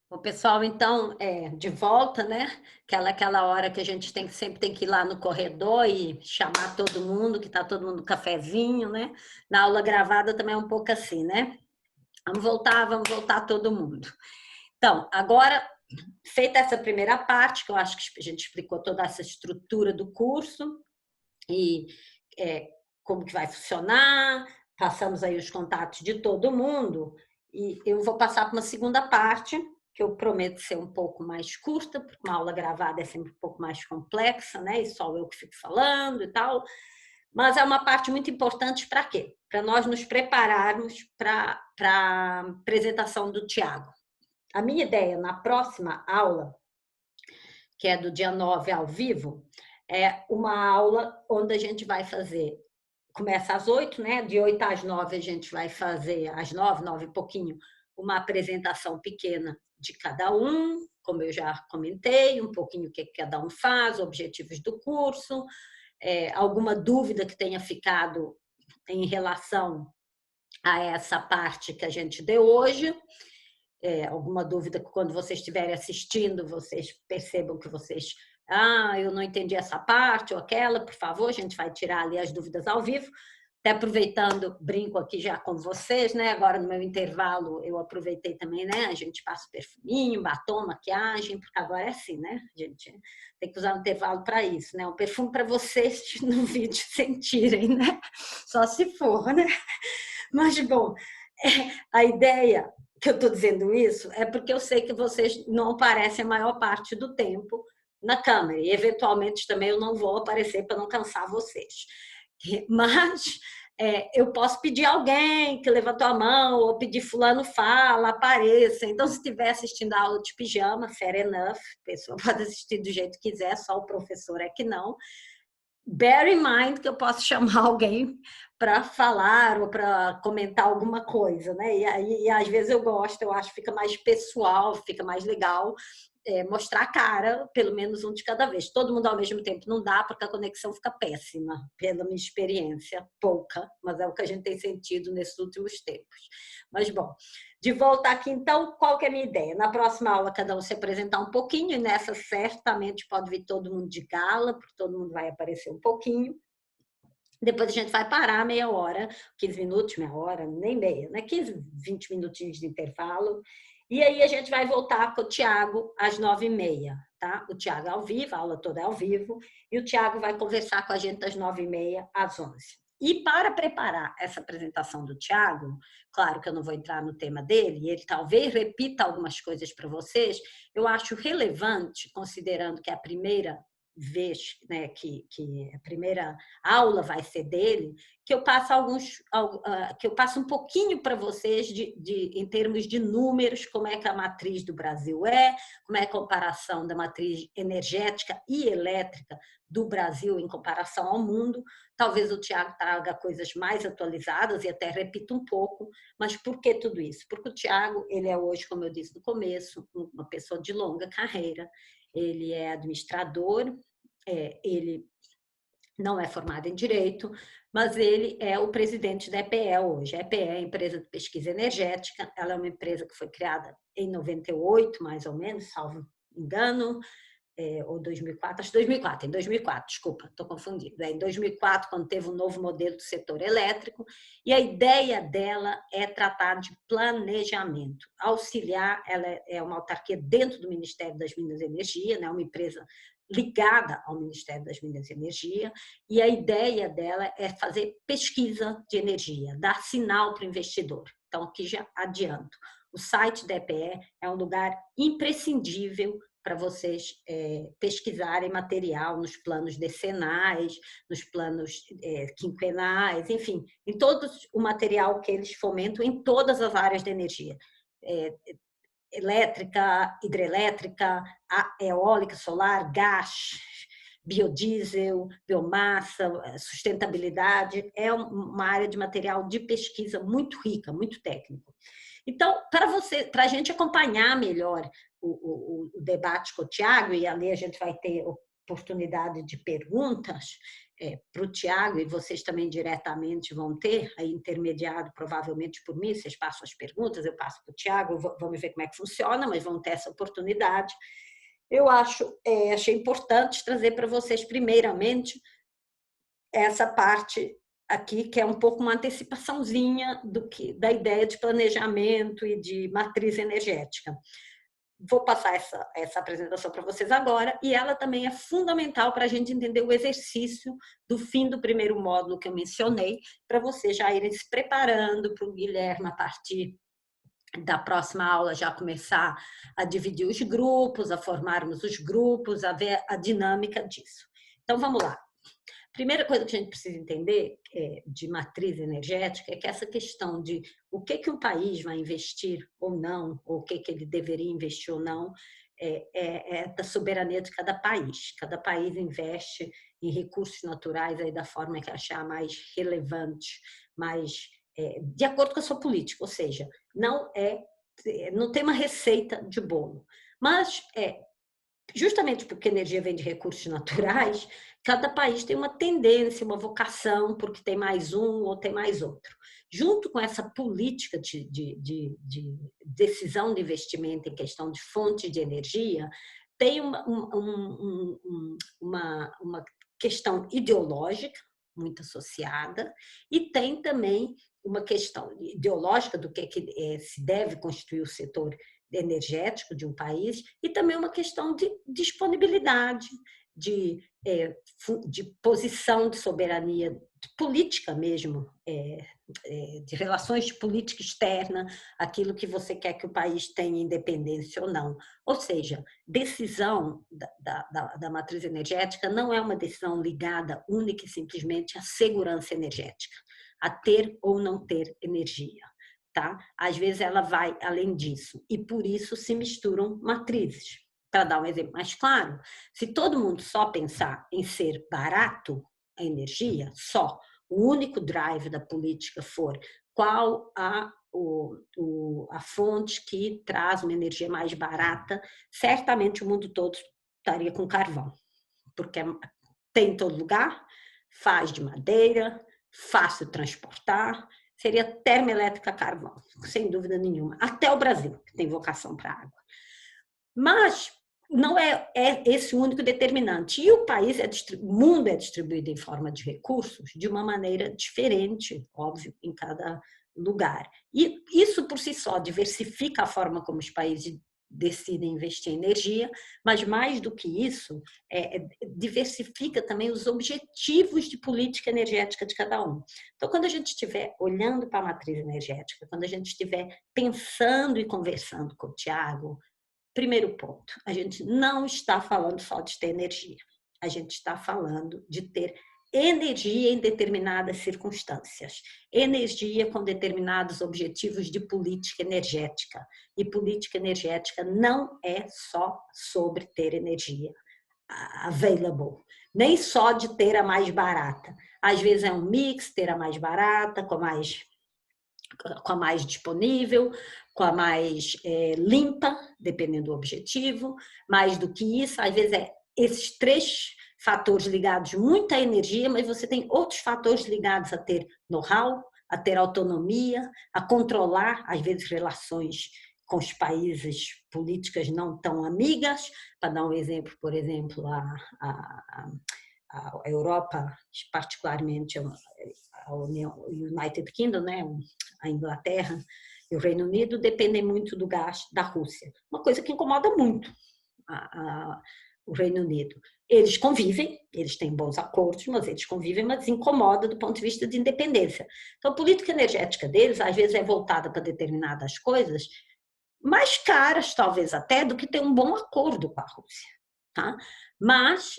O pessoal, então, de volta, né? Aquela hora que a gente sempre tem que ir lá no corredor e chamar todo mundo, que está todo mundo no cafezinho, né? Na aula gravada também é um pouco assim, né? Vamos voltar todo mundo. Então, agora, feita essa primeira parte, que eu acho que a gente explicou toda essa estrutura do curso e é, como que vai funcionar, passamos aí os contatos de todo mundo, e eu vou passar para uma segunda parte, que eu prometo ser um pouco mais curta, porque uma aula gravada é sempre um pouco mais complexa, né? E só eu que fico falando e tal. Mas é uma parte muito importante para quê? Para nós nos prepararmos para a apresentação do Tiago. A minha ideia na próxima aula, que é do dia 9 ao vivo, é uma aula onde a gente vai fazer, começa às 8, né? De 8 às 9 a gente vai fazer, às 9, 9 e pouquinho, uma apresentação pequena de cada um, como eu já comentei, um pouquinho o que cada um faz, objetivos do curso, alguma dúvida que tenha ficado em relação a essa parte que a gente deu hoje, alguma dúvida que quando vocês estiverem assistindo, vocês percebam que vocês, eu não entendi essa parte ou aquela, por favor, a gente vai tirar ali as dúvidas ao vivo. Até aproveitando, brinco aqui já com vocês, né? Agora no meu intervalo eu aproveitei também, né? A gente passa perfuminho, batom, maquiagem, porque agora é assim, né? A gente tem que usar um intervalo para isso, né? Um perfume para vocês no vídeo sentirem, né? Só se for, né? Mas, bom, a ideia que eu estou dizendo isso é porque eu sei que vocês não aparecem a maior parte do tempo na câmera, e eventualmente também eu não vou aparecer para não cansar vocês. Mas eu posso pedir alguém que levantou a mão, ou pedir fulano fala, apareça. Então, se estiver assistindo a aula de pijama, fair enough, a pessoa pode assistir do jeito que quiser, só o professor é que não. Bear in mind que eu posso chamar alguém para falar ou para comentar alguma coisa, né? E às vezes eu gosto, eu acho que fica mais pessoal, fica mais legal mostrar a cara, pelo menos um de cada vez. Todo mundo ao mesmo tempo não dá, porque a conexão fica péssima, pela minha experiência, pouca, mas é o que a gente tem sentido nesses últimos tempos. Mas, bom, de volta aqui, então, qual que é a minha ideia? Na próxima aula, cada um se apresentar um pouquinho, e nessa certamente pode vir todo mundo de gala, porque todo mundo vai aparecer um pouquinho. Depois a gente vai parar meia hora, 15 minutos, meia hora, nem meia, né? 15, 20 minutinhos de intervalo. E aí a gente vai voltar com o Tiago às 9h30, tá? O Tiago é ao vivo, a aula toda é ao vivo, e o Tiago vai conversar com a gente das 9h30 às 11h. E para preparar essa apresentação do Tiago, claro que eu não vou entrar no tema dele, ele talvez repita algumas coisas para vocês, eu acho relevante, considerando que é a primeira vez, né, que a primeira aula vai ser dele, que eu passo que eu passo um pouquinho para vocês em termos de números, como é que a matriz do Brasil como é a comparação da matriz energética e elétrica do Brasil em comparação ao mundo. Talvez o Tiago traga coisas mais atualizadas e até repita um pouco, mas por que tudo isso? Porque o Tiago, ele é hoje, como eu disse no começo, uma pessoa de longa carreira, ele é administrador, ele não é formado em Direito, mas ele é o presidente da EPE hoje. A EPE é a Empresa de Pesquisa Energética, ela é uma empresa que foi criada em 98, mais ou menos, salvo engano, ou 2004, acho que 2004, em 2004, desculpa, estou confundindo. Em 2004, quando teve um novo modelo do setor elétrico, e a ideia dela é tratar de planejamento, auxiliar, ela é uma autarquia dentro do Ministério das Minas e Energia, né, uma empresa ligada ao Ministério das Minas e Energia, e a ideia dela é fazer pesquisa de energia, dar sinal para o investidor. Então, aqui já adianto, o site da EPE é um lugar imprescindível para vocês pesquisarem material nos planos decenais, nos planos quinquenais, enfim, em todo o material que eles fomentam em todas as áreas da energia. Elétrica, hidrelétrica, eólica, solar, gás, biodiesel, biomassa, sustentabilidade, é uma área de material de pesquisa muito rica, muito técnico. Então, para a gente acompanhar melhor o debate com o Tiago, e ali a gente vai ter oportunidade de perguntas, para o Tiago, e vocês também diretamente vão ter, aí intermediado provavelmente por mim, vocês passam as perguntas, eu passo para o Tiago, vamos ver como é que funciona, mas vão ter essa oportunidade. Eu achei importante trazer para vocês, primeiramente, essa parte aqui, que é um pouco uma antecipaçãozinha da ideia de planejamento e de matriz energética. Vou passar essa apresentação para vocês agora, e ela também é fundamental para a gente entender o exercício do fim do primeiro módulo que eu mencionei, para vocês já irem se preparando para o Guilherme, a partir da próxima aula, já começar a dividir os grupos, a formarmos os grupos, a ver a dinâmica disso. Então, vamos lá. Primeira coisa que a gente precisa entender de matriz energética é que essa questão de o que um país vai investir ou não, ou o que ele deveria investir ou não, é da soberania de cada país. Cada país investe em recursos naturais aí da forma que achar mais relevante, mais de acordo com a sua política, ou seja, não tem uma receita de bolo. Mas justamente porque a energia vem de recursos naturais, cada país tem uma tendência, uma vocação, porque tem mais um ou tem mais outro. Junto com essa política de decisão de investimento em questão de fonte de energia, tem uma questão ideológica muito associada, e tem também uma questão ideológica do que se deve constituir o setor energético de um país, e também uma questão de disponibilidade, de posição de soberania, de política mesmo, de relações de política externa, aquilo que você quer que o país tenha independência ou não. Ou seja, decisão da matriz energética não é uma decisão ligada única e simplesmente à segurança energética, a ter ou não ter energia. Tá? Às vezes ela vai além disso, e por isso se misturam matrizes. Para dar um exemplo mais claro, se todo mundo só pensar em ser barato a energia, só o único drive da política for qual a fonte que traz uma energia mais barata, certamente o mundo todo estaria com carvão, porque tem em todo lugar, faz de madeira, fácil de transportar, seria termoelétrica a carvão, sem dúvida nenhuma. Até o Brasil, que tem vocação para água. Mas não é esse o único determinante. E o mundo é distribuído em forma de recursos de uma maneira diferente, óbvio, em cada lugar. E isso, por si só, diversifica a forma como os países decidem investir em energia, mas mais do que isso, diversifica também os objetivos de política energética de cada um. Então, quando a gente estiver olhando para a matriz energética, quando a gente estiver pensando e conversando com o Tiago, primeiro ponto, a gente não está falando só de ter energia, a gente está falando de ter energia em determinadas circunstâncias, energia com determinados objetivos de política energética. E política energética não é só sobre ter energia available, nem só de ter a mais barata. Às vezes é um mix, ter a mais barata, com a mais disponível, com a mais limpa, dependendo do objetivo. Mais do que isso, às vezes esses três fatores ligados muito à energia, mas você tem outros fatores ligados a ter know-how, a ter autonomia, a controlar, às vezes, relações com os países, políticas não tão amigas. Para dar um exemplo, por exemplo, a Europa, particularmente a United Kingdom, né, a Inglaterra e o Reino Unido, dependem muito do gás da Rússia. Uma coisa que incomoda muito o Reino Unido. Eles convivem, eles têm bons acordos, mas eles convivem, mas incomoda do ponto de vista de independência. Então, a política energética deles, às vezes, é voltada para determinadas coisas mais caras, talvez até, do que ter um bom acordo com a Rússia. Tá? Mas,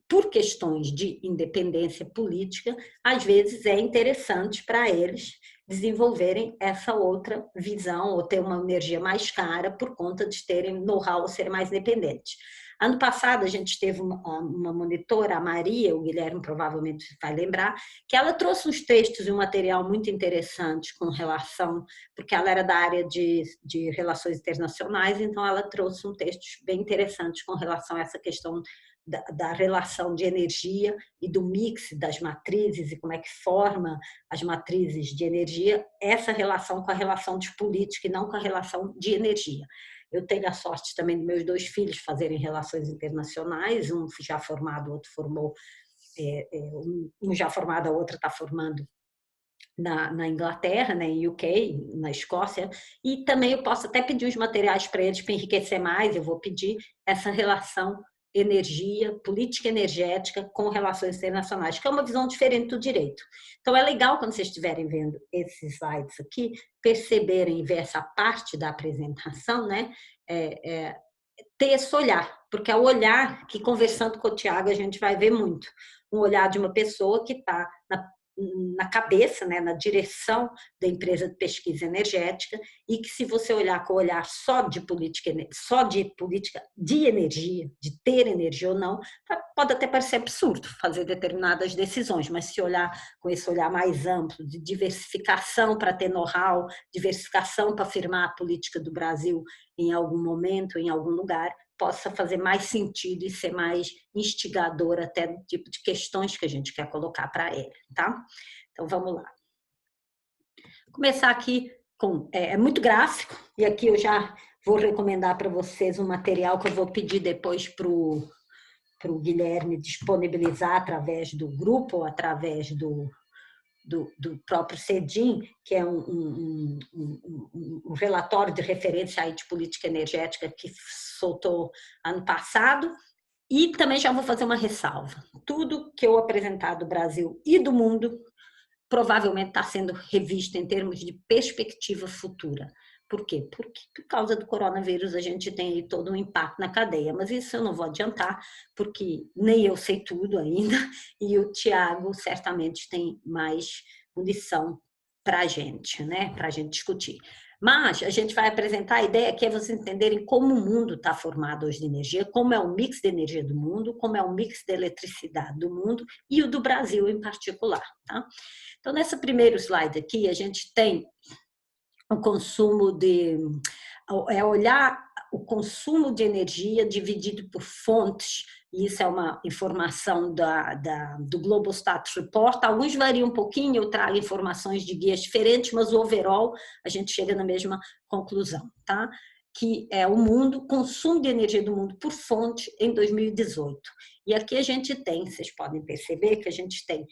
por questões de independência política, às vezes é interessante para eles desenvolverem essa outra visão ou ter uma energia mais cara por conta de terem know-how ou serem mais independentes. Ano passado, a gente teve uma monitora, a Maria, o Guilherme provavelmente vai lembrar, que ela trouxe uns textos e um material muito interessante com relação, porque ela era da área de relações internacionais, então ela trouxe um texto bem interessante com relação a essa questão da relação de energia e do mix das matrizes e como é que forma as matrizes de energia, essa relação com a relação de política e não com a relação de energia. Eu tenho a sorte também de meus 2 filhos fazerem relações internacionais, um já formado, o outro formou, um já formado, a outra está formando na Inglaterra, né, em UK, na Escócia, e também eu posso até pedir os materiais para eles para enriquecer mais, eu vou pedir essa relação energia, política energética com relações internacionais, que é uma visão diferente do direito. Então é legal quando vocês estiverem vendo esses slides aqui, perceberem e ver essa parte da apresentação, né, ter esse olhar, porque é o olhar que, conversando com o Tiago, a gente vai ver muito. Um olhar de uma pessoa que está na cabeça, né, na direção da empresa de pesquisa energética, e que, se você olhar com o olhar só de política de energia, de ter energia ou não, pode até parecer absurdo fazer determinadas decisões, mas se olhar com esse olhar mais amplo, de diversificação para ter know-how, diversificação para afirmar a política do Brasil em algum momento, em algum lugar, possa fazer mais sentido e ser mais instigador até do tipo de questões que a gente quer colocar para ele, tá? Então, vamos lá. Vou começar aqui com... É muito gráfico, e aqui eu já vou recomendar para vocês um material que eu vou pedir depois para o Guilherme disponibilizar através do grupo ou através do próprio CEDIM, que é um relatório de referência aí de política energética que soltou ano passado. E também já vou fazer uma ressalva. Tudo que eu apresentar do Brasil e do mundo provavelmente está sendo revisto em termos de perspectiva futura. Por quê? Porque, por causa do coronavírus, a gente tem aí todo um impacto na cadeia, mas isso eu não vou adiantar, porque nem eu sei tudo ainda, e o Tiago certamente tem mais munição para a gente, né? Para a gente discutir. Mas a gente vai apresentar a ideia que é vocês entenderem como o mundo está formado hoje de energia, como é o mix de energia do mundo, como é o mix de eletricidade do mundo e o do Brasil em particular, tá? Então, nesse primeiro slide aqui, a gente tem o consumo olhar o consumo de energia dividido por fontes, e isso é uma informação do Globostat Report. Alguns variam um pouquinho, eu trago informações de guias diferentes, mas o overall a gente chega na mesma conclusão, tá? Que é o mundo, consumo de energia do mundo por fonte em 2018. E aqui a gente tem, vocês podem perceber que a gente tem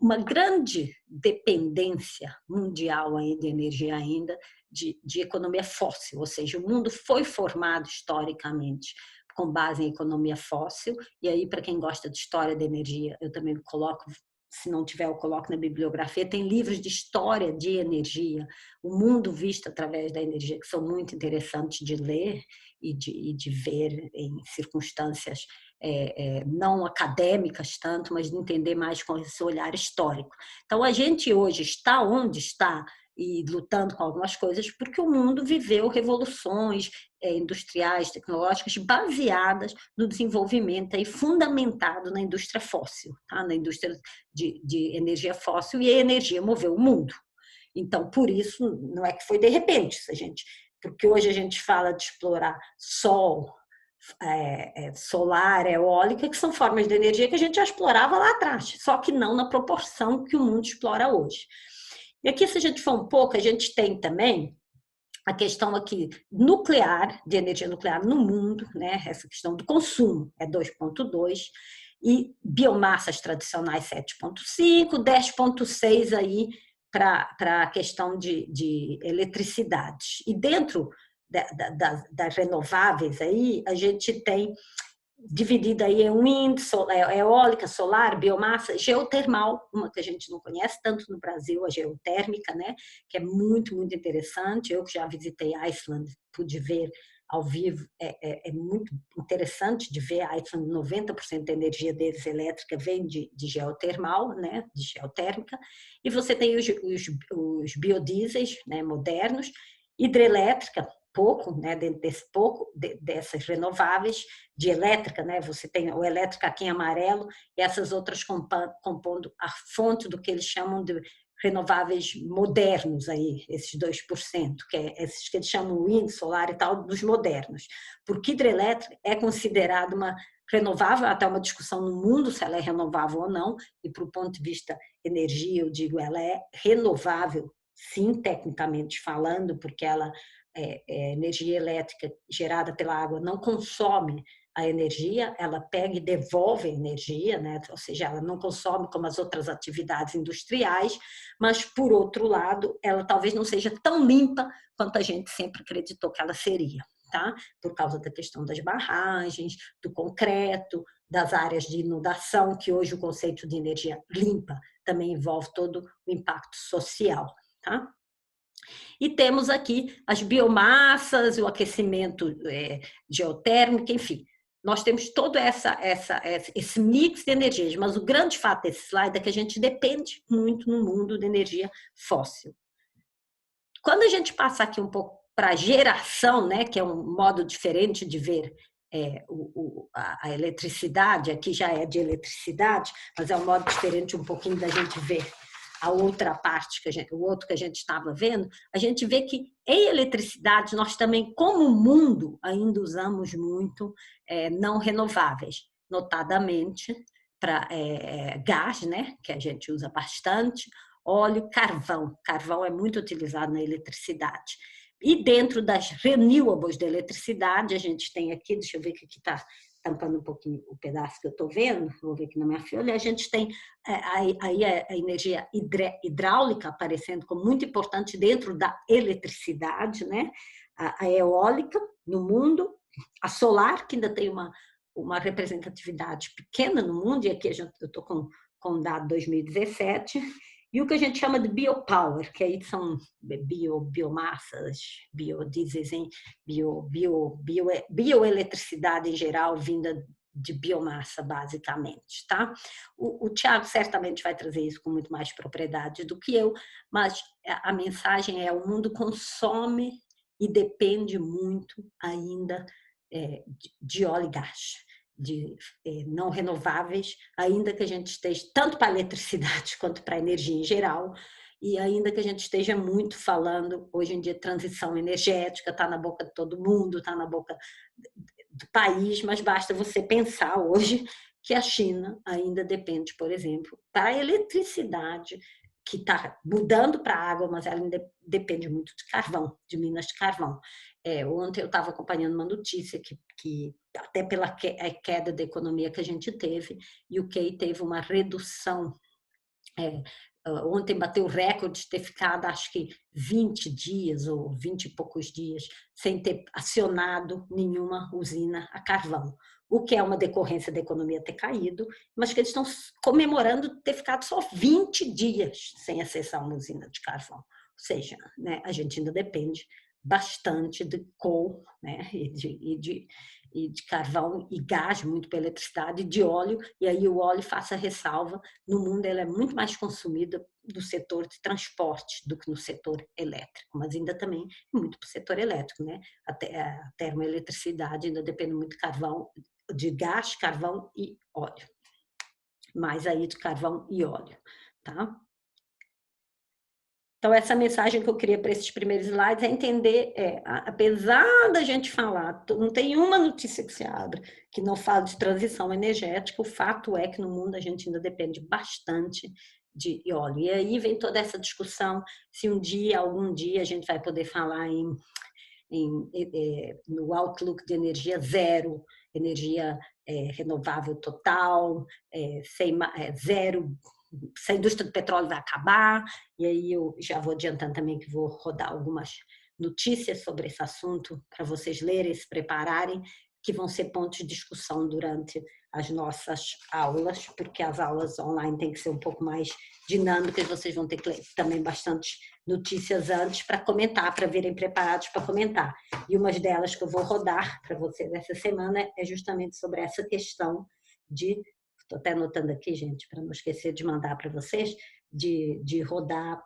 uma grande dependência mundial aí de energia ainda, de economia fóssil, ou seja, o mundo foi formado historicamente com base em economia fóssil, e aí, para quem gosta de história da energia, eu também coloco, se não tiver, eu coloco na bibliografia, tem livros de história de energia, o mundo visto através da energia, que são muito interessantes de ler e de ver em circunstâncias não acadêmicas tanto, mas de entender mais com esse olhar histórico. Então, a gente hoje está onde está e lutando com algumas coisas porque o mundo viveu revoluções industriais, tecnológicas baseadas no desenvolvimento e fundamentado na indústria fóssil, tá? Na indústria de energia fóssil, e a energia moveu o mundo. Então, por isso, não é que foi de repente, porque hoje a gente fala de explorar sol, solar, eólica, que são formas de energia que a gente já explorava lá atrás, só que não na proporção que o mundo explora hoje. E aqui, se a gente for um pouco, a gente tem também a questão aqui nuclear, de energia nuclear no mundo, né? Essa questão do consumo é 2,2, e biomassas tradicionais 7,5, 10,6 aí para a questão de eletricidade. E dentro das renováveis aí, a gente tem dividida aí em wind, eólica, solar, biomassa, geotermal, uma que a gente não conhece tanto no Brasil, a geotérmica, né, que é muito, muito interessante. Eu que já visitei Iceland, pude ver ao vivo, é muito interessante de ver. A Iceland, 90% da energia deles elétrica vem de geotermal, né, de geotérmica, e você tem os biodiesels, né, modernos, hidrelétrica, pouco, né, dentro desse pouco dessas renováveis, de elétrica, né, você tem o elétrico aqui em amarelo e essas outras compondo a fonte do que eles chamam de renováveis modernos aí, esses 2%, que é esses que eles chamam wind, solar e tal, dos modernos, porque hidrelétrica é considerada uma renovável, até uma discussão no mundo se ela é renovável ou não, e para o ponto de vista energia, eu digo, ela é renovável, sim, tecnicamente falando, porque ela energia elétrica gerada pela água não consome a energia, ela pega e devolve a energia, né? Ou seja, ela não consome como as outras atividades industriais, mas, por outro lado, ela talvez não seja tão limpa quanto a gente sempre acreditou que ela seria, tá? Por causa da questão das barragens, do concreto, das áreas de inundação, que hoje o conceito de energia limpa também envolve todo o impacto social, tá? E temos aqui as biomassas, o aquecimento geotérmico, enfim. Nós temos todo esse mix de energias, mas o grande fato desse slide é que a gente depende muito no mundo de energia fóssil. Quando a gente passa aqui um pouco para a geração, né, que é um modo diferente de ver a eletricidade, aqui já é de eletricidade, mas é um modo diferente um pouquinho da gente ver a outra parte, o outro que a gente estava vendo, a gente vê que em eletricidade nós também, como mundo, ainda usamos muito não renováveis, notadamente para gás, né, que a gente usa bastante, óleo, carvão. Carvão é muito utilizado na eletricidade. E dentro das renewables da eletricidade, a gente tem aqui, deixa eu ver que aqui está tampando um pouquinho o pedaço que eu estou vendo, vou ver aqui na minha folha, a gente tem aí a energia hidráulica aparecendo como muito importante dentro da eletricidade, né? A eólica no mundo, a solar, que ainda tem uma representatividade pequena no mundo, e aqui eu estou com o dado 2017, e o que a gente chama de biopower, que aí são biomassas, biodiesel, bioeletricidade em geral, vinda de biomassa, basicamente, tá? O Tiago certamente vai trazer isso com muito mais propriedade do que eu, mas a mensagem é: o mundo consome e depende muito ainda de óleo e gás, de não renováveis, ainda que a gente esteja tanto para a eletricidade quanto para a energia em geral, e ainda que a gente esteja muito falando hoje em dia transição energética, está na boca de todo mundo, está na boca do país, mas basta você pensar hoje que a China ainda depende, por exemplo, para a eletricidade, que está mudando para a água, mas ela ainda depende muito de carvão, de minas de carvão. Ontem eu estava acompanhando uma notícia que até pela queda da economia que a gente teve, e o UK teve uma redução. Ontem bateu o recorde de ter ficado, acho que 20 dias ou 20 e poucos dias sem ter acionado nenhuma usina a carvão, o que é uma decorrência da economia ter caído, mas que eles estão comemorando ter ficado só 20 dias sem acessar uma usina de carvão. Ou seja, né, a gente ainda depende bastante de coal, né, e de carvão e gás, muito pela eletricidade, e de óleo, e aí o óleo, faça ressalva, no mundo ele é muito mais consumido no setor de transporte do que no setor elétrico, mas ainda também muito para o setor elétrico, né? A termoeletricidade ainda depende muito de carvão, de gás, carvão e óleo, mais aí de carvão e óleo, tá? Então, essa mensagem que eu queria para esses primeiros slides é entender, apesar da gente falar, não tem uma notícia que se abre que não fala de transição energética, o fato é que no mundo a gente ainda depende bastante de óleo. E aí vem toda essa discussão se algum dia, a gente vai poder falar no outlook de energia zero, energia renovável total, zero. Se a indústria do petróleo vai acabar, e aí eu já vou adiantando também que vou rodar algumas notícias sobre esse assunto para vocês lerem, se prepararem, que vão ser pontos de discussão durante as nossas aulas, porque as aulas online têm que ser um pouco mais dinâmicas, vocês vão ter que ler também bastante notícias antes para comentar, para virem preparados para comentar. E uma delas que eu vou rodar para vocês essa semana é justamente sobre essa questão de... Estou até anotando aqui, gente, para não esquecer de mandar para vocês, de rodar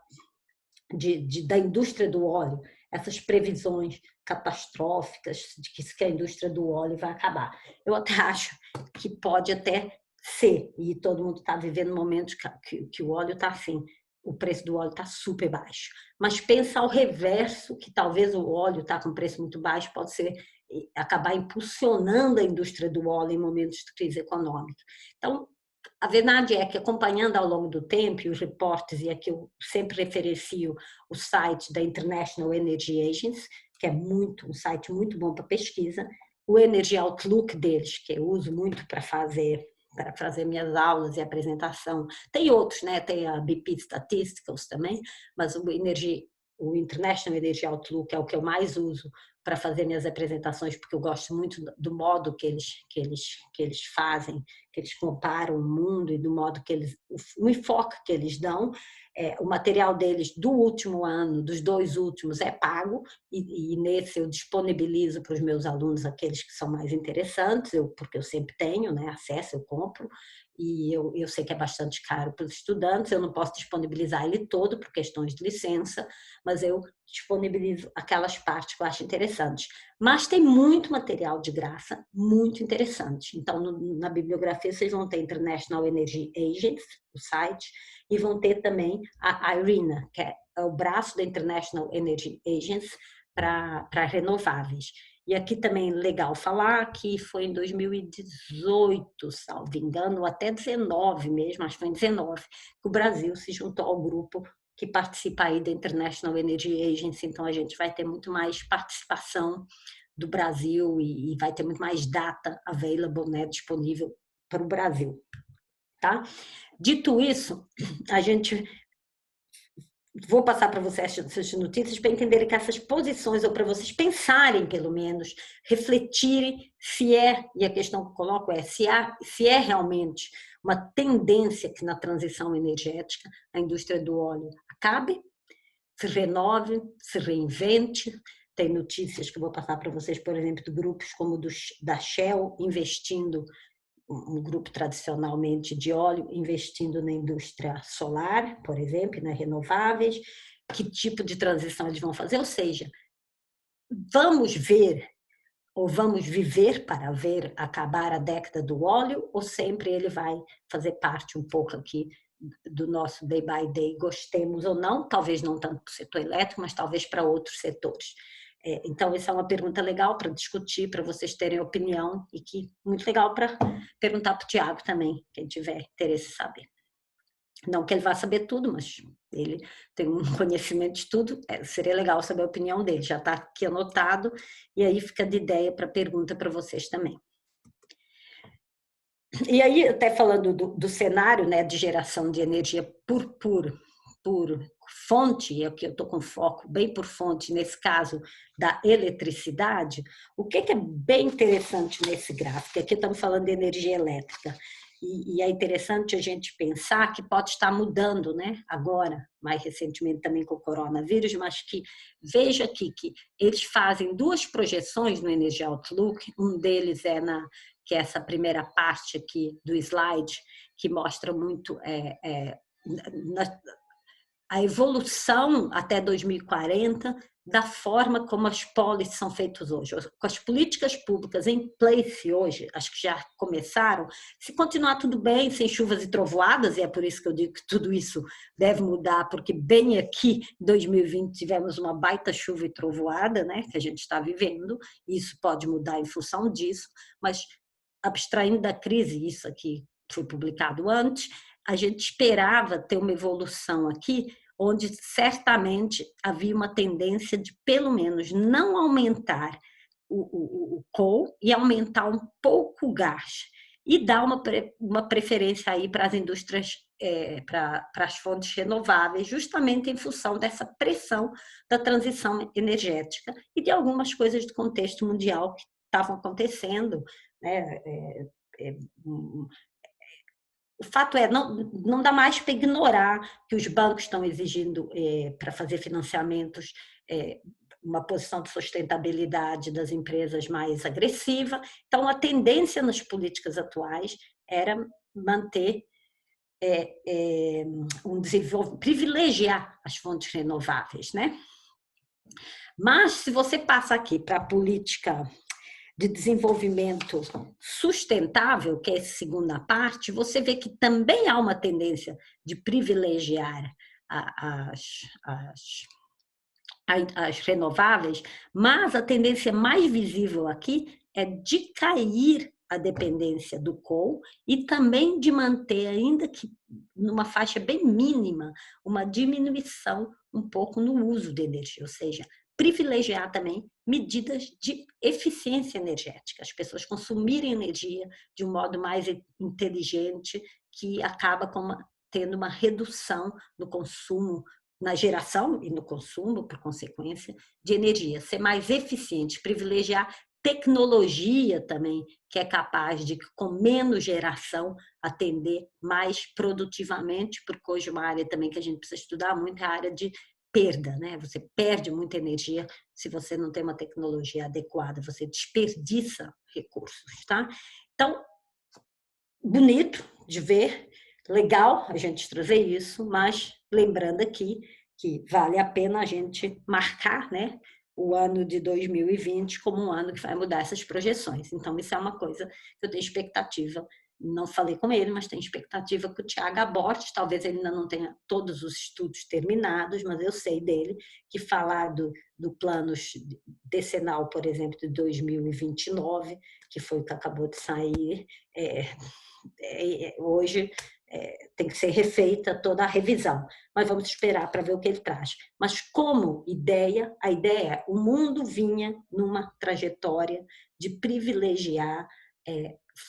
da indústria do óleo, essas previsões catastróficas de que a indústria do óleo vai acabar. Eu até acho que pode até ser, e todo mundo está vivendo momentos que o óleo está assim, o preço do óleo está super baixo. Mas pensa ao reverso, que talvez o óleo está com preço muito baixo, pode ser acabar impulsionando a indústria do óleo em momentos de crise econômica. Então, a verdade é que, acompanhando ao longo do tempo, e os reportes, e aqui eu sempre referencio o site da International Energy Agency, que é um site muito bom para pesquisa, o Energy Outlook deles, que eu uso muito para fazer minhas aulas e apresentação. Tem outros, né? Tem a BP Statistics também, mas o International Energy Outlook é o que eu mais uso para fazer minhas apresentações, porque eu gosto muito do modo que eles fazem, que eles comparam o mundo e do modo que o enfoque que eles dão. O material deles do último ano, dos 2 últimos, é pago, e nesse eu disponibilizo para os meus alunos aqueles que são mais interessantes, porque eu sempre tenho, né, acesso, eu compro, e eu sei que é bastante caro para os estudantes, eu não posso disponibilizar ele todo por questões de licença, mas eu disponibilizo aquelas partes que eu acho interessantes. Mas tem muito material de graça, muito interessante. Então, na bibliografia, vocês vão ter International Energy Agency, o site, e vão ter também a IRENA, que é o braço da International Energy Agency para renováveis. E aqui também legal falar que foi em 2018, salvo engano, ou até 19 mesmo, acho que foi em 19, que o Brasil se juntou ao grupo que participa aí da International Energy Agency, então a gente vai ter muito mais participação do Brasil e vai ter muito mais data available, né, disponível para o Brasil, tá? Dito isso, a gente vou passar para vocês essas notícias para entenderem que essas posições, ou para vocês pensarem, pelo menos, refletirem se e a questão que eu coloco é se é realmente uma tendência que na transição energética a indústria do óleo acabe, se renove, se reinvente. Tem notícias que eu vou passar para vocês, por exemplo, de grupos como da Shell investindo, um grupo tradicionalmente de óleo, investindo na indústria solar, por exemplo, nas renováveis, que tipo de transição eles vão fazer, ou seja, vamos ver ou vamos viver para ver acabar a década do óleo, ou sempre ele vai fazer parte um pouco aqui do nosso day by day, gostemos ou não, talvez não tanto para o setor elétrico, mas talvez para outros setores. Então, essa é uma pergunta legal para discutir, para vocês terem opinião, e que muito legal para perguntar para o Tiago também, quem tiver interesse em saber. Não que ele vá saber tudo, mas ele tem um conhecimento de tudo, seria legal saber a opinião dele, já está aqui anotado, e aí fica de ideia para pergunta para vocês também. E aí, até falando do cenário, né, de geração de energia por fonte, é o que eu estou com foco bem por fonte, nesse caso da eletricidade, o que é bem interessante nesse gráfico? Aqui estamos falando de energia elétrica, e é interessante a gente pensar que pode estar mudando, né? Agora, mais recentemente também com o coronavírus, mas que veja aqui que eles fazem 2 projeções no Energy Outlook, um deles que é essa primeira parte aqui do slide, que mostra muito a evolução até 2040 da forma como as policies são feitas hoje. Com as políticas públicas em place hoje, acho que já começaram, se continuar tudo bem, sem chuvas e trovoadas, e é por isso que eu digo que tudo isso deve mudar, porque bem aqui, em 2020, tivemos uma baita chuva e trovoada, né, que a gente está vivendo, e isso pode mudar em função disso, mas abstraindo da crise, isso aqui foi publicado antes, a gente esperava ter uma evolução aqui, onde certamente havia uma tendência de, pelo menos, não aumentar o coal e aumentar um pouco o gás, e dar uma preferência aí para as indústrias, para as fontes renováveis, justamente em função dessa pressão da transição energética e de algumas coisas do contexto mundial que estavam acontecendo, né? O fato é, não dá mais para ignorar que os bancos estão exigindo, para fazer financiamentos, uma posição de sustentabilidade das empresas mais agressiva. Então, a tendência nas políticas atuais era manter um desenvolvimento, privilegiar as fontes renováveis, né? Mas, se você passa aqui para a política de desenvolvimento sustentável, que é essa segunda parte, você vê que também há uma tendência de privilegiar as renováveis, mas a tendência mais visível aqui é de cair a dependência do coal e também de manter, ainda que numa faixa bem mínima, uma diminuição um pouco no uso de energia, ou seja, privilegiar também medidas de eficiência energética, as pessoas consumirem energia de um modo mais inteligente, que acaba tendo uma redução no consumo, na geração e no consumo, por consequência, de energia, ser mais eficiente, privilegiar tecnologia também, que é capaz de, com menos geração, atender mais produtivamente, porque hoje uma área também que a gente precisa estudar muito é a área de perda, né? Você perde muita energia se você não tem uma tecnologia adequada, você desperdiça recursos, tá? Então, bonito de ver, legal a gente trazer isso, mas lembrando aqui que vale a pena a gente marcar, né, o ano de 2020 como um ano que vai mudar essas projeções. Então, isso é uma coisa que eu tenho expectativa. Não falei com ele, mas tenho expectativa que o Tiago aborde. Talvez ele ainda não tenha todos os estudos terminados, mas eu sei dele que falar do plano decenal, por exemplo, de 2029, que foi o que acabou de sair, hoje tem que ser refeita toda a revisão, mas vamos esperar para ver o que ele traz. Mas como ideia, a ideia é, o mundo vinha numa trajetória de privilegiar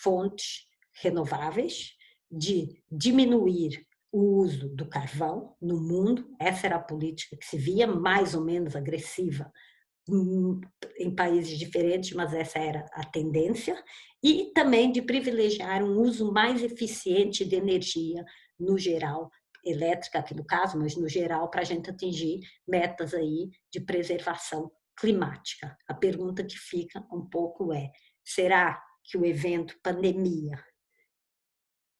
fontes renováveis, de diminuir o uso do carvão no mundo, essa era a política que se via mais ou menos agressiva em países diferentes, mas essa era a tendência, e também de privilegiar um uso mais eficiente de energia, no geral, elétrica aqui no caso, mas no geral, para a gente atingir metas aí de preservação climática. A pergunta que fica um pouco é, será que o evento pandemia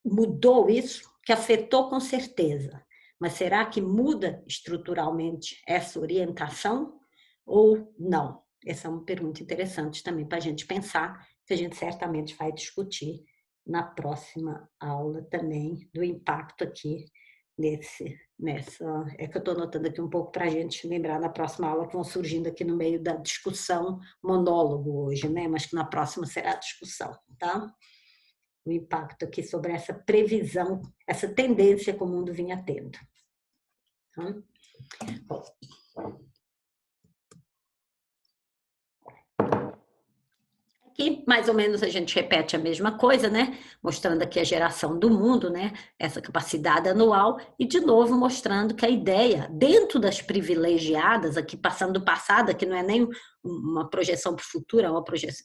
mudou isso? Que afetou com certeza, mas será que muda estruturalmente essa orientação? Ou não? Essa é uma pergunta interessante também para a gente pensar, que a gente certamente vai discutir na próxima aula também, do impacto aqui nessa... É que eu estou anotando aqui um pouco para a gente lembrar na próxima aula, que vão surgindo aqui no meio da discussão, monólogo hoje, né? Mas que na próxima será a discussão, tá? O impacto aqui sobre essa previsão, essa tendência que o mundo vinha tendo. Tá? Bom. Aqui, mais ou menos, a gente repete a mesma coisa, né? Mostrando aqui a geração do mundo, né? Essa capacidade anual, e de novo mostrando que a ideia, dentro das privilegiadas, aqui passando do passado, que não é nem uma projeção para o futuro,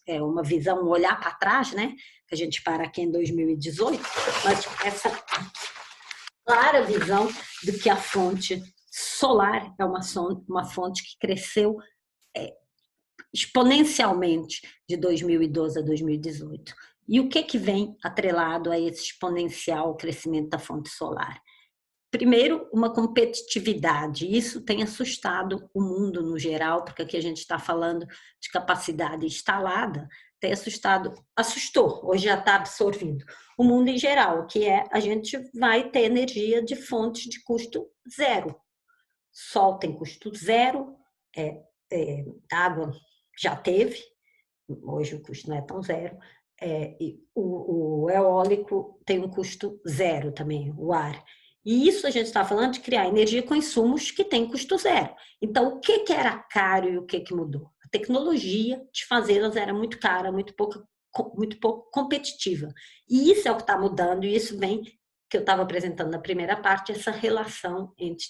é uma visão, um olhar para trás, né? Que a gente para aqui em 2018, mas essa clara visão de que a fonte solar é uma fonte que cresceu exponencialmente de 2012 a 2018. E o que vem atrelado a esse exponencial crescimento da fonte solar? Primeiro, uma competitividade. Isso tem assustado o mundo no geral, porque aqui a gente está falando de capacidade instalada, tem assustou, hoje já está absorvido. O mundo em geral, que é a gente vai ter energia de fontes de custo zero. Sol tem custo zero, água já teve, hoje o custo não é tão zero, e o eólico tem um custo zero também, o ar. E isso a gente está falando de criar energia com insumos que tem custo zero. Então, o que era caro e o que mudou? A tecnologia de fazê-las era muito cara, muito pouco competitiva. E isso é o que está mudando, e isso vem, que eu estava apresentando na primeira parte, essa relação entre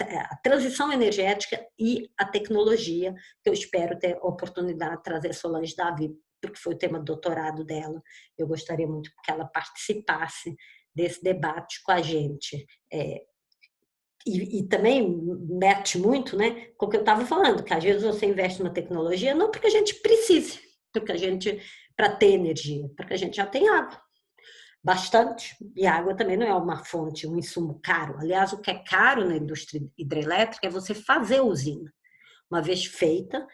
a transição energética e a tecnologia, que eu espero ter a oportunidade de trazer Solange Davi, porque foi o tema do doutorado dela. Eu gostaria muito que ela participasse desse debate com a gente. E também mete muito, né, com o que eu estava falando, que às vezes você investe numa tecnologia não porque a gente precise, para ter energia, porque a gente já tem água. Bastante, e a água também não é uma fonte, um insumo caro. Aliás, o que é caro na indústria hidrelétrica é você fazer a usina. Uma vez feita,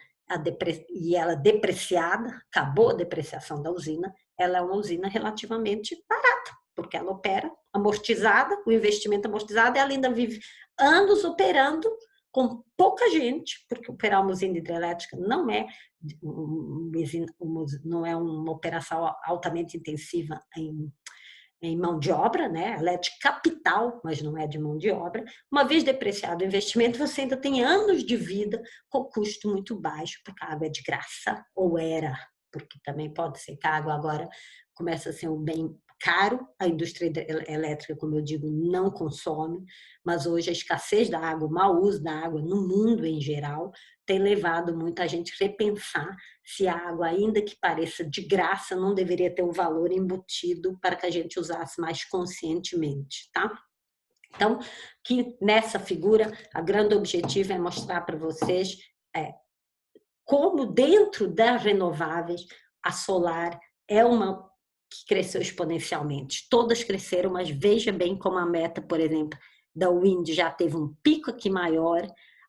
e ela depreciada, acabou a depreciação da usina, ela é uma usina relativamente barata, porque ela opera amortizada, o investimento amortizado, e ela ainda vive anos operando com pouca gente, porque operar uma usina hidrelétrica não é uma operação altamente intensiva em mão de obra, né? Ela é de capital, mas não é de mão de obra. Uma vez depreciado o investimento, você ainda tem anos de vida com custo muito baixo, porque a água é de graça, ou era, porque também pode ser que a água agora começa a ser um bem caro. A indústria elétrica, como eu digo, não consome, mas hoje a escassez da água, o mau uso da água no mundo em geral, tem levado muita gente a repensar se a água, ainda que pareça de graça, não deveria ter um valor embutido para que a gente usasse mais conscientemente, tá? Então, que nessa figura, a grande objetivo é mostrar para vocês como dentro das renováveis, a solar é uma que cresceu exponencialmente. Todas cresceram, mas veja bem como a meta, por exemplo, da wind já teve um pico aqui maior,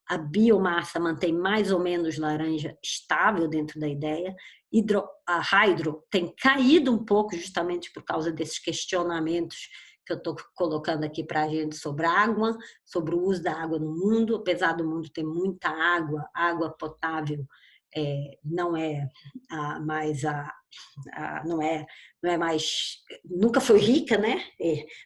a biomassa mantém mais ou menos laranja estável dentro da ideia, a hydro tem caído um pouco justamente por causa desses questionamentos que eu estou colocando aqui para a gente sobre água, sobre o uso da água no mundo, apesar do mundo ter muita água, água potável não é mais não é mais, nunca foi rica, né?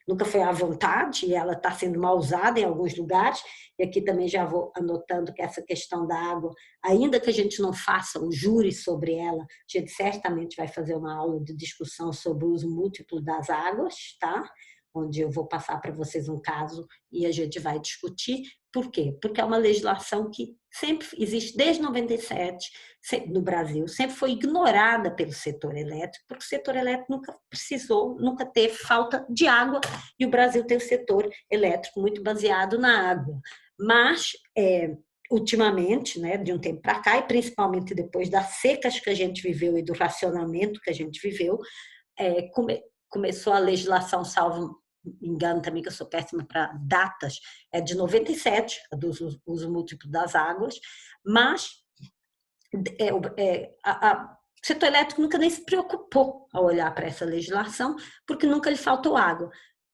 Nunca foi à vontade, e ela está sendo mal usada em alguns lugares. E aqui também já vou anotando que essa questão da água, ainda que a gente não faça o júri sobre ela, a gente certamente vai fazer uma aula de discussão sobre o uso múltiplo das águas, tá? Onde eu vou passar para vocês um caso e a gente vai discutir. Por quê? Porque é uma legislação que sempre existe desde 97 no Brasil, sempre foi ignorada pelo setor elétrico, porque o setor elétrico nunca teve falta de água, e o Brasil tem um setor elétrico muito baseado na água. Mas, ultimamente, né, de um tempo para cá, e principalmente depois das secas que a gente viveu e do racionamento que a gente viveu, começou a legislação, salvo engano também, que eu sou péssima para datas, é de 97, do uso múltiplo das águas, mas o setor elétrico nunca nem se preocupou a olhar para essa legislação, porque nunca lhe faltou água.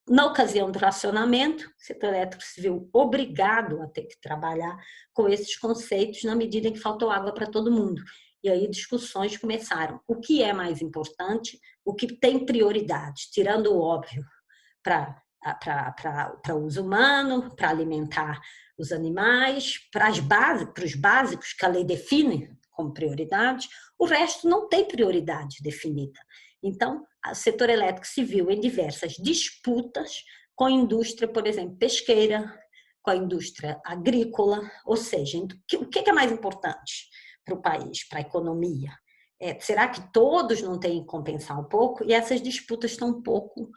Na ocasião do racionamento, o setor elétrico se viu obrigado a ter que trabalhar com esses conceitos na medida em que faltou água para todo mundo. E aí discussões começaram. O que é mais importante? O que tem prioridade? Tirando o óbvio, para o uso humano, para alimentar os animais, para os básicos que a lei define como prioridade, o resto não tem prioridade definida. Então, o setor elétrico se viu em diversas disputas com a indústria, por exemplo, pesqueira, com a indústria agrícola, ou seja, o que é mais importante para o país, para a economia? Será que todos não têm que compensar um pouco? E essas disputas estão um pouco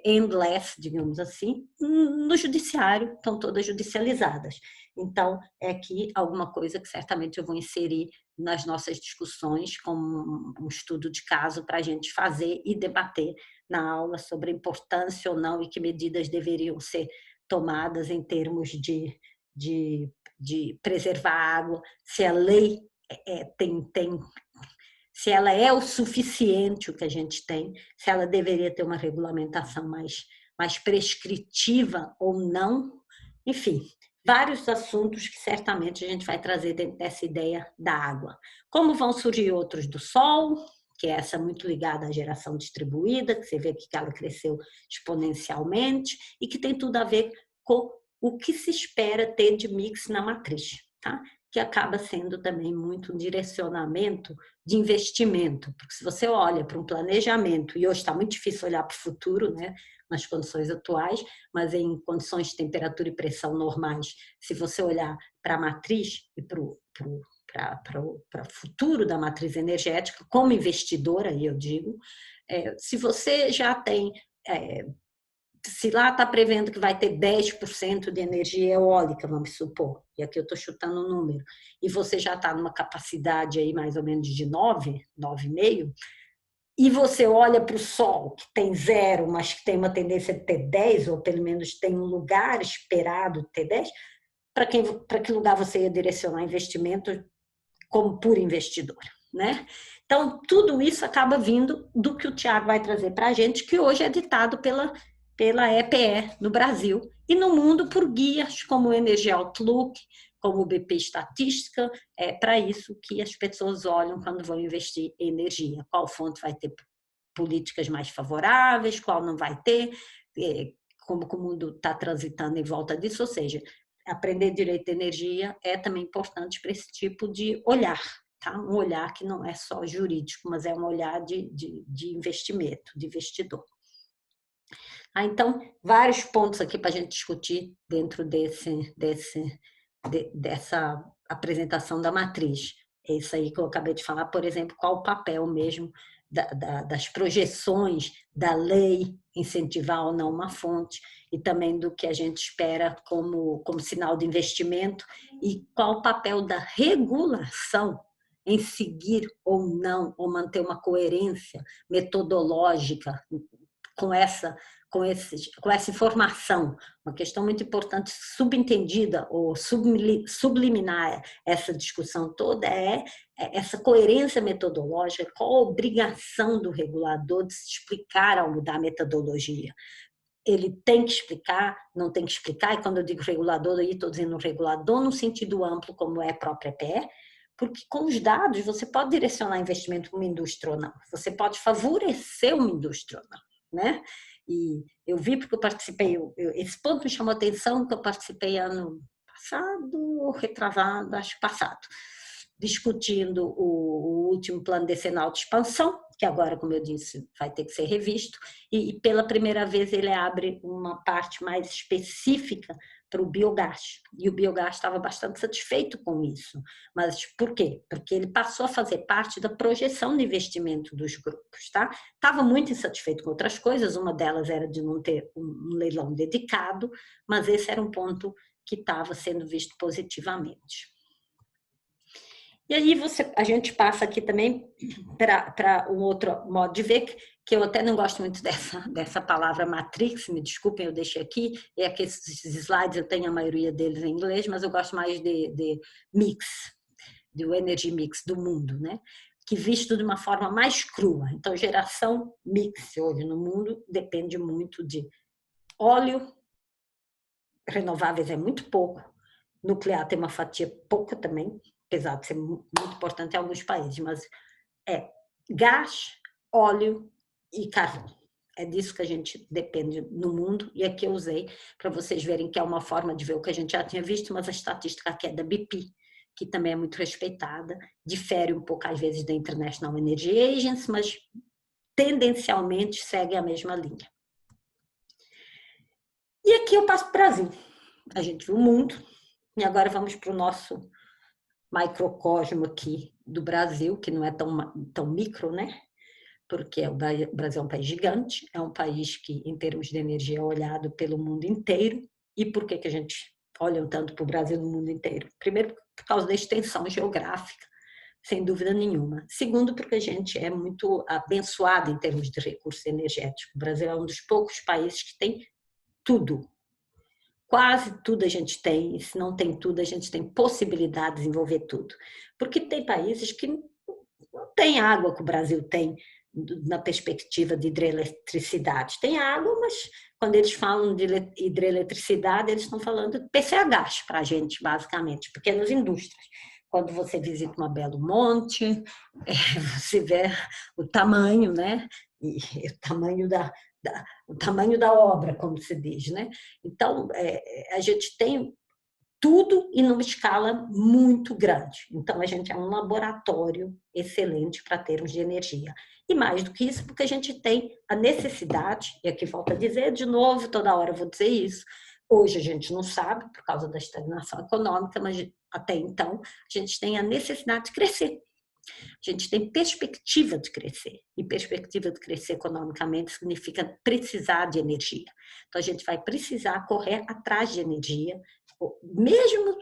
endless, digamos assim, no judiciário, estão todas judicializadas. Então, é aqui alguma coisa que certamente eu vou inserir nas nossas discussões, como um estudo de caso para a gente fazer e debater na aula sobre a importância ou não e que medidas deveriam ser tomadas em termos de preservar a água, se a lei se ela é o suficiente o que a gente tem, se ela deveria ter uma regulamentação mais prescritiva ou não, enfim, vários assuntos que certamente a gente vai trazer dentro dessa ideia da água. Como vão surgir outros do sol, que é essa muito ligada à geração distribuída, que você vê que ela cresceu exponencialmente e que tem tudo a ver com o que se espera ter de mix na matriz, tá? Que acaba sendo também muito um direcionamento de investimento, porque se você olha para um planejamento, e hoje está muito difícil olhar para o futuro, né, nas condições atuais, mas em condições de temperatura e pressão normais, se você olhar para a matriz e para o futuro da matriz energética, como investidora, aí eu digo, se você já tem se lá está prevendo que vai ter 10% de energia eólica, vamos supor, e aqui eu estou chutando um número, e você já está numa capacidade aí mais ou menos de 9,5, e você olha para o sol, que tem 0, mas que tem uma tendência de ter 10, ou pelo menos tem um lugar esperado de ter 10, para que lugar você ia direcionar investimento como puro investidor? né? Então, tudo isso acaba vindo do que o Tiago vai trazer para a gente, que hoje é ditado pela EPE no Brasil e no mundo por guias como o Energy Outlook, como o BP Estatística, é para isso que as pessoas olham quando vão investir em energia. Qual fonte vai ter políticas mais favoráveis, qual não vai ter, como o mundo está transitando em volta disso, ou seja, aprender direito de energia é também importante para esse tipo de olhar, tá? Um olhar que não é só jurídico, mas é um olhar de investimento, de investidor. Então, vários pontos aqui para a gente discutir dentro dessa apresentação da matriz. É isso aí que eu acabei de falar, por exemplo, qual o papel mesmo das projeções da lei incentivar ou não uma fonte e também do que a gente espera como sinal de investimento e qual o papel da regulação em seguir ou não, ou manter uma coerência metodológica com essa informação. Uma questão muito importante, subentendida ou subliminar essa discussão toda é essa coerência metodológica, qual a obrigação do regulador de se explicar ao mudar a metodologia. Ele tem que explicar, não tem que explicar, e quando eu digo regulador, aí estou dizendo regulador no sentido amplo, como é a própria EPE, porque com os dados você pode direcionar investimento para uma indústria ou não, você pode favorecer uma indústria ou não, né? E eu vi porque eu participei, esse ponto me chamou a atenção, que eu participei ano passado ou retrasado, acho passado, discutindo o último plano decenal de expansão, que agora, como eu disse, vai ter que ser revisto, e pela primeira vez ele abre uma parte mais específica para o biogás. E o biogás estava bastante satisfeito com isso. Mas por quê? Porque ele passou a fazer parte da projeção de investimento dos grupos, tá? Estava muito insatisfeito com outras coisas, uma delas era de não ter um leilão dedicado, mas esse era um ponto que estava sendo visto positivamente. E aí a gente passa aqui também para um outro modo de ver, que eu até não gosto muito dessa palavra matrix, me desculpem, eu deixei aqui, é que esses slides eu tenho a maioria deles em inglês, mas eu gosto mais de mix, do energy mix do mundo, né? Que visto de uma forma mais crua. Então, geração mix hoje no mundo depende muito de óleo, renováveis é muito pouco, nuclear tem uma fatia pouca também, apesar de ser muito importante em alguns países, mas é gás, óleo e carvão. É disso que a gente depende no mundo, e aqui eu usei para vocês verem que é uma forma de ver o que a gente já tinha visto, mas a estatística aqui é da BP, que também é muito respeitada, difere um pouco às vezes da International Energy Agency, mas tendencialmente segue a mesma linha. E aqui eu passo para o Brasil. A gente viu o mundo, e agora vamos para o nosso microcosmo aqui do Brasil, que não é tão micro, né? Porque o Brasil é um país gigante, é um país que, em termos de energia, é olhado pelo mundo inteiro. E por que a gente olha tanto para o Brasil no mundo inteiro? Primeiro, por causa da extensão geográfica, sem dúvida nenhuma. Segundo, porque a gente é muito abençoado em termos de recursos energéticos. O Brasil é um dos poucos países que tem tudo. Quase tudo a gente tem, e se não tem tudo, a gente tem possibilidade de desenvolver tudo. Porque tem países que não têm água que o Brasil tem, na perspectiva de hidroeletricidade. Tem água, mas quando eles falam de hidroeletricidade, eles estão falando de PCH para a gente, basicamente, pequenas indústrias. Quando você visita uma Belo Monte, você vê o tamanho, né? E o tamanho da obra, como se diz, né? Então, a gente tem tudo e numa escala muito grande. Então, a gente é um laboratório excelente para termos de energia. E mais do que isso, porque a gente tem a necessidade, e aqui volto a dizer de novo, toda hora eu vou dizer isso, hoje a gente não sabe, por causa da estagnação econômica, mas até então a gente tem a necessidade de crescer. A gente tem perspectiva de crescer, e perspectiva de crescer economicamente significa precisar de energia. Então, a gente vai precisar correr atrás de energia, mesmo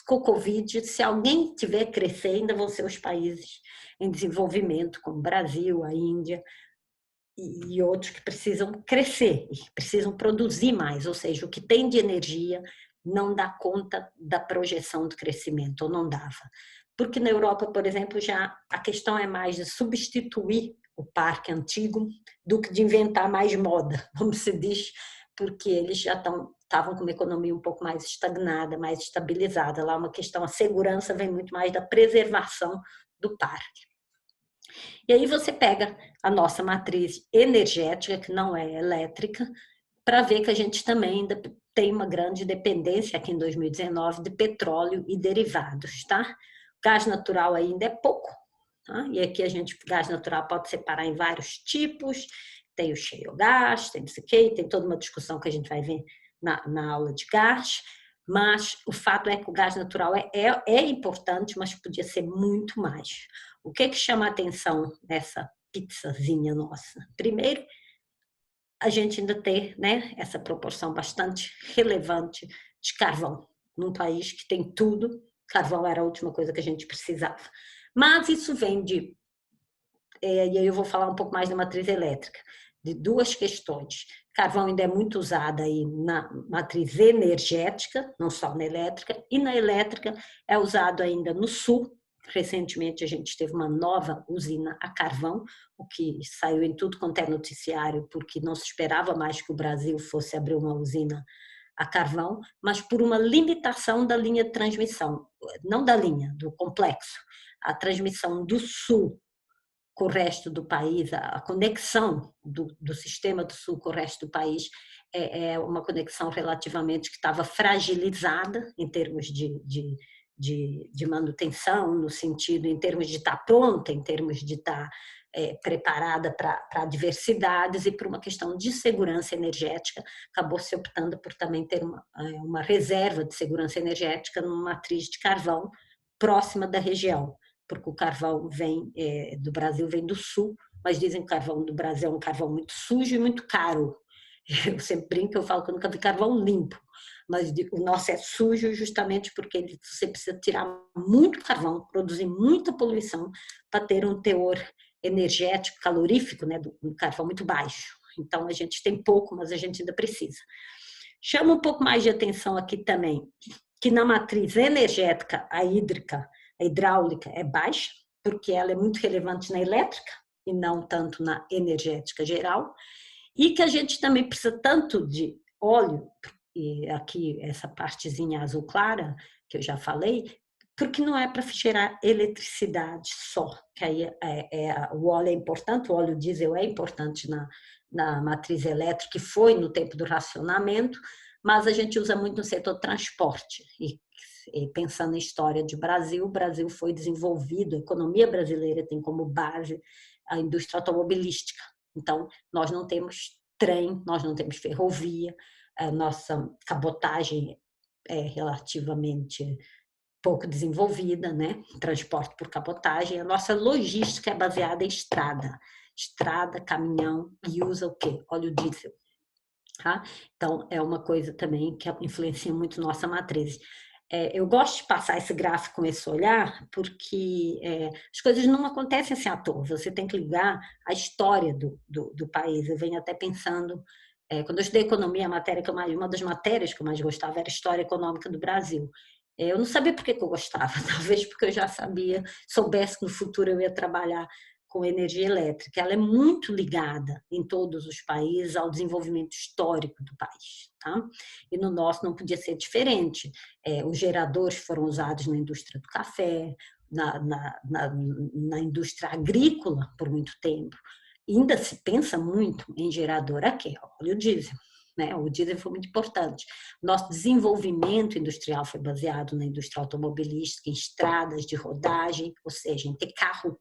com o Covid, se alguém tiver crescer, ainda vão ser os países em desenvolvimento, como o Brasil, a Índia, e outros que precisam crescer, precisam produzir mais, ou seja, o que tem de energia não dá conta da projeção de crescimento, ou não dava. porque na Europa, por exemplo, já a questão é mais de substituir o parque antigo do que de inventar mais moda, como se diz, porque eles já estavam com uma economia um pouco mais estagnada, mais estabilizada. Lá uma questão, a segurança vem muito mais da preservação do parque. E aí você pega a nossa matriz energética, que não é elétrica, para ver que a gente também ainda tem uma grande dependência aqui em 2019 de petróleo e derivados, tá? Gás natural ainda é pouco, tá? E aqui gás natural pode separar em vários tipos, tem o shale gas, tem não sei o quê, tem toda uma discussão que a gente vai ver na aula de gás, mas o fato é que o gás natural é importante, mas podia ser muito mais. O que chama a atenção nessa pizzazinha nossa? Primeiro, a gente ainda ter, né, essa proporção bastante relevante de carvão, num país que tem tudo, carvão era a última coisa que a gente precisava. Mas isso vem e aí eu vou falar um pouco mais da matriz elétrica, de duas questões. Carvão ainda é muito usado aí na matriz energética, não só na elétrica, e na elétrica é usado ainda no sul. Recentemente a gente teve uma nova usina a carvão, o que saiu em tudo quanto é noticiário, porque não se esperava mais que o Brasil fosse abrir uma usina a carvão, mas por uma limitação da linha de transmissão, não da linha, do complexo. A transmissão do sul com o resto do país, a conexão do sistema do sul com o resto do país é uma conexão relativamente que estava fragilizada em termos de manutenção, no sentido, em termos de estar pronta, em termos de estar preparada para adversidades e por uma questão de segurança energética, acabou se optando por também ter uma reserva de segurança energética numa matriz de carvão próxima da região, porque o carvão do Brasil vem do sul, mas dizem que o carvão do Brasil é um carvão muito sujo e muito caro. Eu sempre brinco, eu falo que eu nunca vi carvão limpo, mas o nosso é sujo justamente porque você precisa tirar muito carvão, produzir muita poluição para ter um teor energético, calorífico, né, do carvão muito baixo. Então a gente tem pouco, mas a gente ainda precisa. Chama um pouco mais de atenção aqui também, que na matriz energética, a hídrica, a hidráulica é baixa, porque ela é muito relevante na elétrica e não tanto na energética geral, e que a gente também precisa tanto de óleo, e aqui essa partezinha azul clara, que eu já falei, porque não é para gerar eletricidade só, que aí o óleo é importante, o óleo diesel é importante na matriz elétrica, que foi no tempo do racionamento, mas a gente usa muito no setor transporte, e pensando em história de Brasil, o Brasil foi desenvolvido, a economia brasileira tem como base a indústria automobilística. Então, nós não temos trem, nós não temos ferrovia, a nossa cabotagem é relativamente pouco desenvolvida, né? Transporte por cabotagem. A nossa logística é baseada em estrada, caminhão, e usa o quê? Óleo diesel. Tá? Então, é uma coisa também que influencia muito nossa matriz. Eu gosto de passar esse gráfico com esse olhar, porque as coisas não acontecem assim à toa. Você tem que ligar a história do país. Eu venho até pensando, quando eu estudei economia, uma das matérias que eu mais gostava era a história econômica do Brasil. Eu não sabia por que eu gostava, talvez porque eu já soubesse que no futuro eu ia trabalhar com energia elétrica. Ela é muito ligada em todos os países ao desenvolvimento histórico do país, tá? E no nosso não podia ser diferente. Os geradores foram usados na indústria do café, na indústria agrícola por muito tempo. E ainda se pensa muito em gerador aqui, óleo diesel. Né? O diesel foi muito importante. Nosso desenvolvimento industrial foi baseado na indústria automobilística, em estradas de rodagem, ou seja, em ter carro.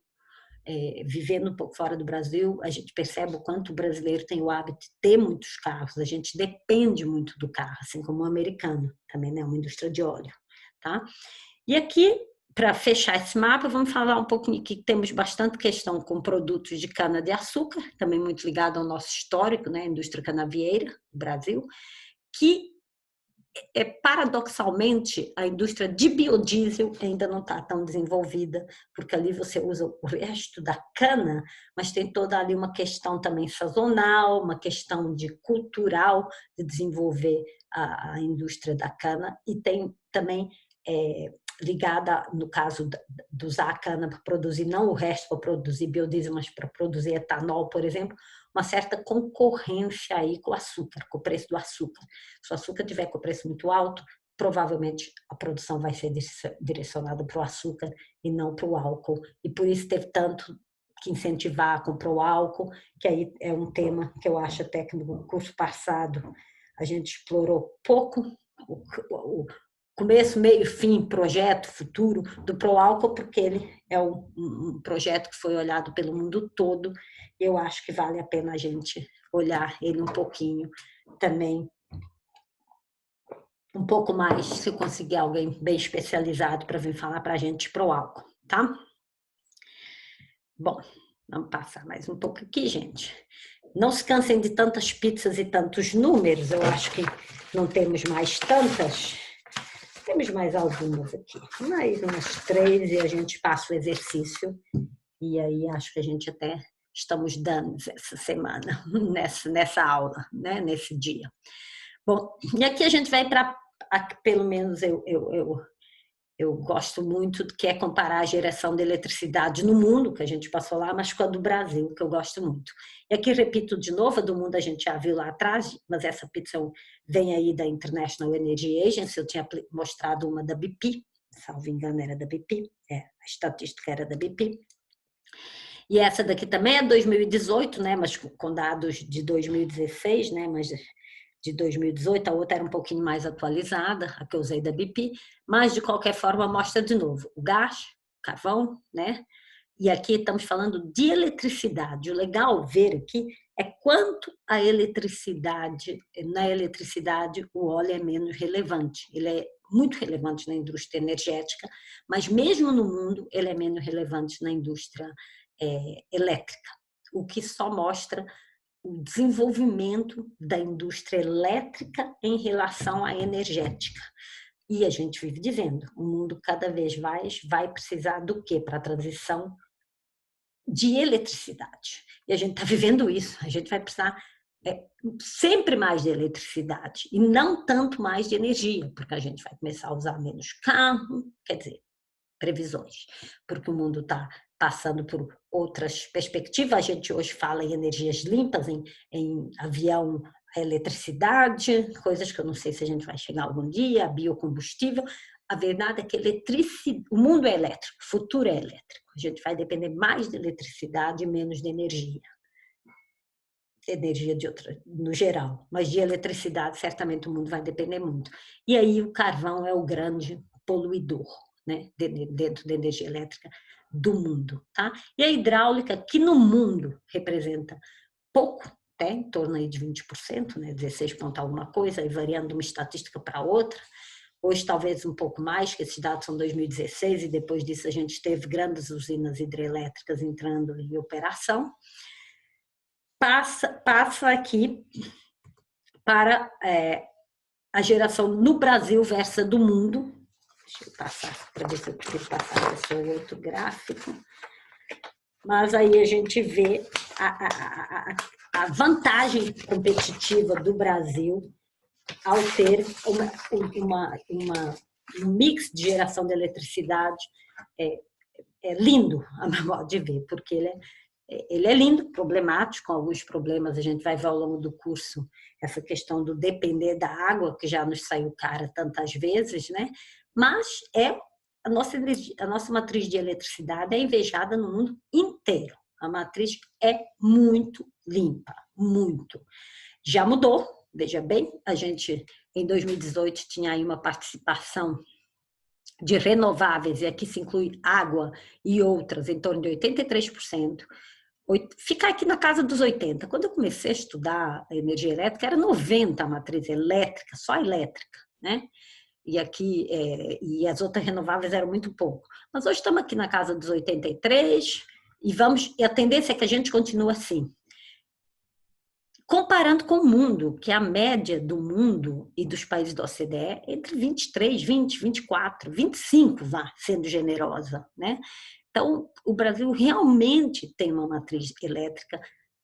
Vivendo um pouco fora do Brasil, a gente percebe o quanto o brasileiro tem o hábito de ter muitos carros, a gente depende muito do carro, assim como o americano, também é, né? Uma indústria de óleo. Tá? E aqui, para fechar esse mapa, vamos falar um pouquinho que temos bastante questão com produtos de cana-de-açúcar, também muito ligado ao nosso histórico, né? A indústria canavieira do Brasil, que paradoxalmente, a indústria de biodiesel ainda não está tão desenvolvida, porque ali você usa o resto da cana, mas tem toda ali uma questão também sazonal, uma questão cultural de desenvolver a indústria da cana, e tem também ligada, no caso de usar a cana para produzir, não o resto para produzir biodiesel, mas para produzir etanol, por exemplo, uma certa concorrência aí com o açúcar, com o preço do açúcar. Se o açúcar tiver com o preço muito alto, provavelmente a produção vai ser direcionada para o açúcar e não para o álcool. E por isso teve tanto que incentivar a comprar o álcool, que aí é um tema que eu acho até que no curso passado a gente explorou pouco, o começo, meio, fim, projeto, futuro do Proálcool, porque ele é um projeto que foi olhado pelo mundo todo. Eu acho que vale a pena a gente olhar ele um pouquinho também, um pouco mais, se eu conseguir alguém bem especializado para vir falar para a gente de Proálcool, tá? Bom, vamos passar mais um pouco aqui, gente. Não se cansem de tantas pizzas e tantos números, eu acho que não temos mais tantas. Temos mais algumas aqui, mais umas 3 e a gente passa o exercício. E aí acho que a gente até estamos dando essa semana, nessa aula, né? Nesse dia. Bom, e aqui a gente vai para, pelo menos eu gosto muito do que é comparar a geração de eletricidade no mundo, que a gente passou lá, mas com a do Brasil, que eu gosto muito. E aqui repito de novo, a do mundo a gente já viu lá atrás, mas essa pizza vem aí da International Energy Agency, eu tinha mostrado uma da BP, salvo engano era da BP, a estatística era da BP. E essa daqui também é 2018, né, mas com dados de 2016, né, mas de 2018, a outra era um pouquinho mais atualizada, a que eu usei da BP, mas de qualquer forma mostra de novo o gás, carvão, né? E aqui estamos falando de eletricidade. O legal ver aqui é quanto a eletricidade, na eletricidade o óleo é menos relevante. Ele é muito relevante na indústria energética, mas mesmo no mundo ele é menos relevante na indústria elétrica, o que só mostra o desenvolvimento da indústria elétrica em relação à energética. E a gente vive dizendo, o mundo cada vez mais vai precisar do quê para a transição de eletricidade. E a gente está vivendo isso, a gente vai precisar sempre mais de eletricidade e não tanto mais de energia, porque a gente vai começar a usar menos carro, quer dizer, previsões, porque o mundo está passando por outras perspectivas. A gente hoje fala em energias limpas, em avião, a eletricidade, coisas que eu não sei se a gente vai chegar algum dia, biocombustível. A verdade é que o mundo é elétrico, o futuro é elétrico. A gente vai depender mais de eletricidade e menos de energia. Energia de outra, no geral, mas de eletricidade certamente o mundo vai depender muito. E aí o carvão é o grande poluidor, né, dentro da energia elétrica do mundo, tá? E a hidráulica, que no mundo representa pouco, né, em torno aí de 20%, né, 16 ponto alguma coisa, e variando de uma estatística para outra. Hoje talvez um pouco mais, que esses dados são 2016, e depois disso a gente teve grandes usinas hidrelétricas entrando em operação. Passa aqui para a geração no Brasil versus do mundo. Deixa eu passar, para ver se eu consigo passar esse outro gráfico. Mas aí a gente vê a vantagem competitiva do Brasil ao ter um mix de geração de eletricidade lindo, a meu modo de ver, porque ele é lindo, problemático, com alguns problemas, a gente vai ver ao longo do curso essa questão do depender da água, que já nos saiu cara tantas vezes, né? Mas a nossa matriz de eletricidade é invejada no mundo inteiro. A matriz é muito limpa, muito. Já mudou, veja bem, a gente em 2018 tinha aí uma participação de renováveis, e aqui se inclui água e outras, em torno de 83%. Ficar aqui na casa dos 80%. Quando eu comecei a estudar energia elétrica, era 90% a matriz elétrica, só elétrica, né? E aqui, e as outras renováveis eram muito pouco. Mas hoje estamos aqui na casa dos 83%, e a tendência é que a gente continue assim. Comparando com o mundo, que a média do mundo e dos países da OCDE é entre 23, 20, 24, 25, sendo generosa, né? Então, o Brasil realmente tem uma matriz elétrica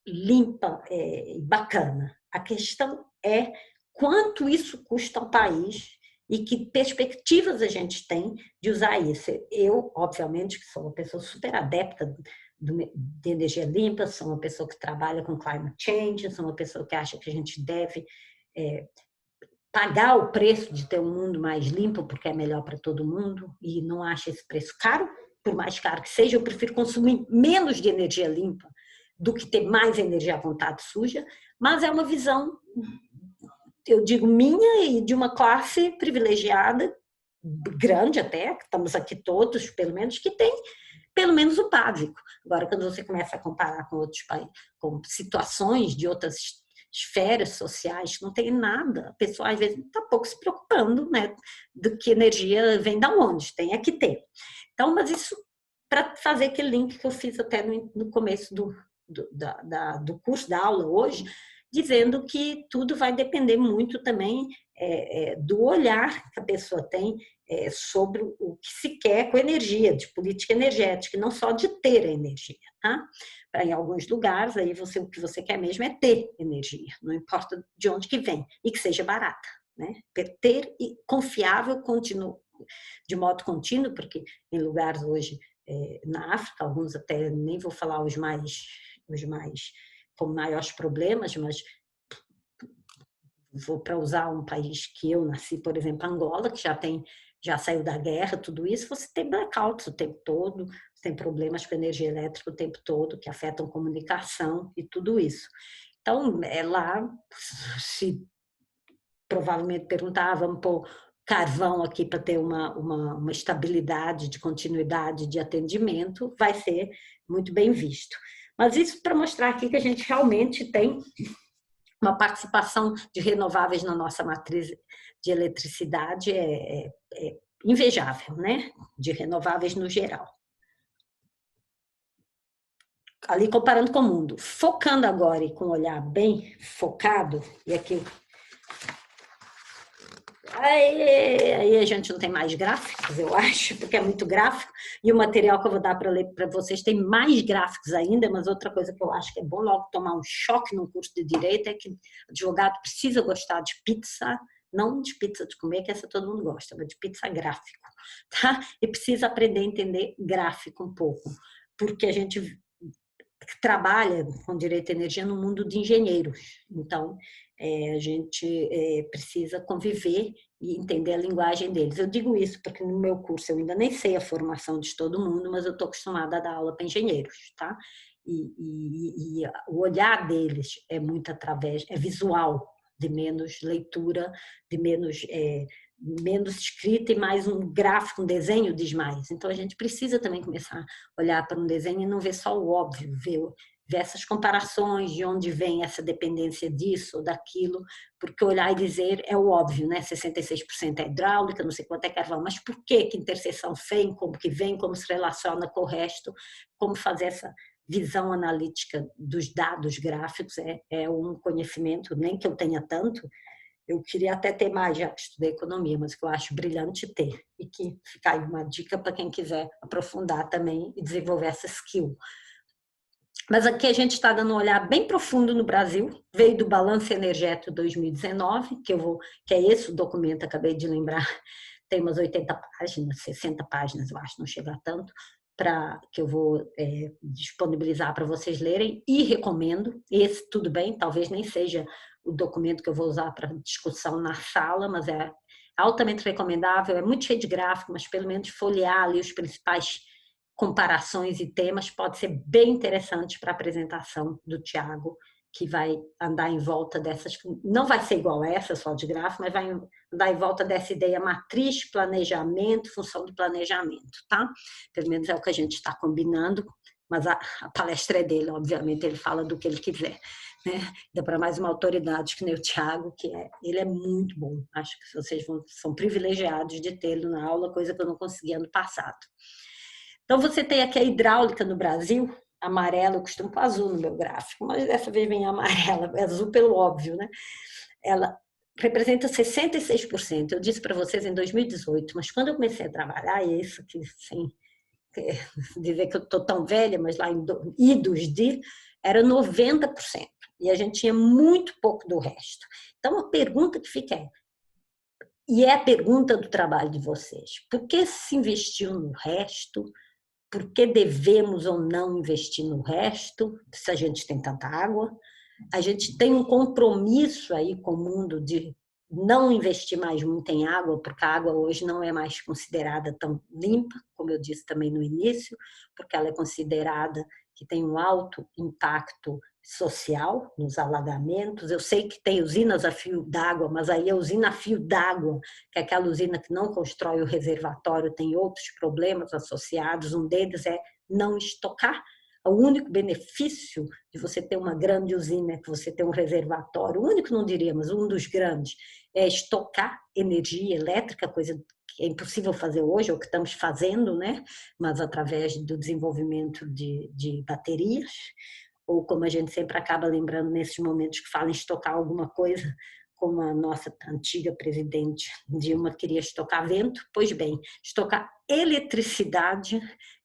limpa e bacana. A questão é quanto isso custa ao país e que perspectivas a gente tem de usar isso. Eu, obviamente, que sou uma pessoa super adepta de energia limpa, sou uma pessoa que trabalha com climate change, sou uma pessoa que acha que a gente deve pagar o preço de ter um mundo mais limpo, porque é melhor para todo mundo, e não acho esse preço caro, por mais caro que seja, eu prefiro consumir menos de energia limpa do que ter mais energia à vontade suja, mas é uma visão, eu digo, minha e de uma classe privilegiada, grande até, estamos aqui todos, pelo menos, que tem pelo menos o básico. Agora, quando você começa a comparar com outros países, com situações de outras esferas sociais, não tem nada, a pessoa às vezes está pouco se preocupando, né, do que energia vem da onde, tem é que ter. Então, mas isso para fazer aquele link que eu fiz até no começo do curso, da aula hoje, dizendo que tudo vai depender muito também do olhar que a pessoa tem sobre o que se quer com energia, de política energética, não só de ter a energia, tá? Em alguns lugares, aí o que você quer mesmo é ter energia, não importa de onde que vem, e que seja barata, né? Ter e confiável, de modo contínuo, porque em lugares hoje, na África, alguns até, nem vou falar os mais com maiores problemas, mas vou para usar um país que eu nasci, por exemplo, Angola, que já saiu da guerra, tudo isso, você tem blackouts o tempo todo, você tem problemas com energia elétrica o tempo todo, que afetam comunicação e tudo isso. Então, lá, se provavelmente perguntar, vamos pôr carvão aqui para ter uma estabilidade de continuidade de atendimento, vai ser muito bem visto. Mas isso para mostrar aqui que a gente realmente tem uma participação de renováveis na nossa matriz de eletricidade invejável, né? De renováveis no geral. Ali comparando com o mundo. Focando agora e com um olhar bem focado, e aqui aí a gente não tem mais gráficos, eu acho, porque é muito gráfico, e o material que eu vou dar para ler para vocês tem mais gráficos ainda, mas outra coisa que eu acho que é bom logo tomar um choque no curso de Direito é que o advogado precisa gostar de pizza, não de pizza de comer, que essa todo mundo gosta, mas de pizza gráfico, tá? E precisa aprender a entender gráfico um pouco, porque a gente trabalha com direito à energia no mundo de engenheiros, então a gente precisa conviver e entender a linguagem deles. Eu digo isso porque no meu curso eu ainda nem sei a formação de todo mundo, mas eu estou acostumada a dar aula para engenheiros, tá? E o olhar deles é muito é visual, de menos leitura, de menos escrita e mais um gráfico, um desenho diz mais. Então a gente precisa também começar a olhar para um desenho e não ver só o óbvio, ver essas comparações de onde vem essa dependência disso ou daquilo, porque olhar e dizer é o óbvio, né? 66% é hidráulica, não sei quanto é carvão, mas por que interseção vem, como se relaciona com o resto, como fazer essa visão analítica dos dados gráficos é um conhecimento, nem que eu tenha tanto, eu queria até ter mais, já que estudei economia, mas que eu acho brilhante ter, e que fica aí uma dica para quem quiser aprofundar também e desenvolver essa skill. Mas aqui a gente está dando um olhar bem profundo no Brasil, veio do Balanço Energético 2019, que é esse o documento, acabei de lembrar, tem umas 80 páginas, 60 páginas, eu acho, não chega a tanto, que eu vou disponibilizar para vocês lerem, e recomendo, esse tudo bem, talvez nem seja o documento que eu vou usar para discussão na sala, mas é altamente recomendável, é muito cheio de gráfico, mas pelo menos folhear ali os principais comparações e temas pode ser bem interessante para a apresentação do Tiago, que vai andar em volta dessas, não vai ser igual a essa só de gráfico, mas vai andar em volta dessa ideia matriz, planejamento, função do planejamento, tá? Pelo menos é o que a gente está combinando, mas a palestra é dele, obviamente, ele fala do que ele quiser, né? Dá para mais uma autoridade que nem o Tiago, ele é muito bom, acho que vocês são privilegiados de tê-lo na aula, coisa que eu não consegui ano passado. Então, você tem aqui a hidráulica no Brasil, amarelo, eu costumo pôr azul no meu gráfico, mas dessa vez vem amarela, azul pelo óbvio, né? Ela representa 66%. Eu disse para vocês em 2018, mas quando eu comecei a trabalhar, e isso aqui sem dizer que eu estou tão velha, mas lá em idos de, era 90%. E a gente tinha muito pouco do resto. Então, a pergunta que fica é, E é a pergunta do trabalho de vocês. Por que se investiu no resto? Por que devemos ou não investir no resto, se a gente tem tanta água? A gente tem um compromisso aí com o mundo de não investir mais muito em água, porque a água hoje não é mais considerada tão limpa, como eu disse também no início, porque ela é considerada que tem um alto impacto social nos alagamentos. Eu sei que tem usinas a fio d'água, mas aí a usina a fio d'água, que é aquela usina que não constrói o reservatório, tem outros problemas associados. Um deles é não estocar. O único benefício de você ter uma grande usina é que você tem um reservatório, o único não diríamos, um dos grandes, é estocar energia elétrica, coisa que é impossível fazer hoje, ou que estamos fazendo, né? Mas através do desenvolvimento de baterias, ou como a gente sempre acaba lembrando nesses momentos que fala em estocar alguma coisa, como a nossa antiga presidente Dilma queria estocar vento, pois bem, estocar eletricidade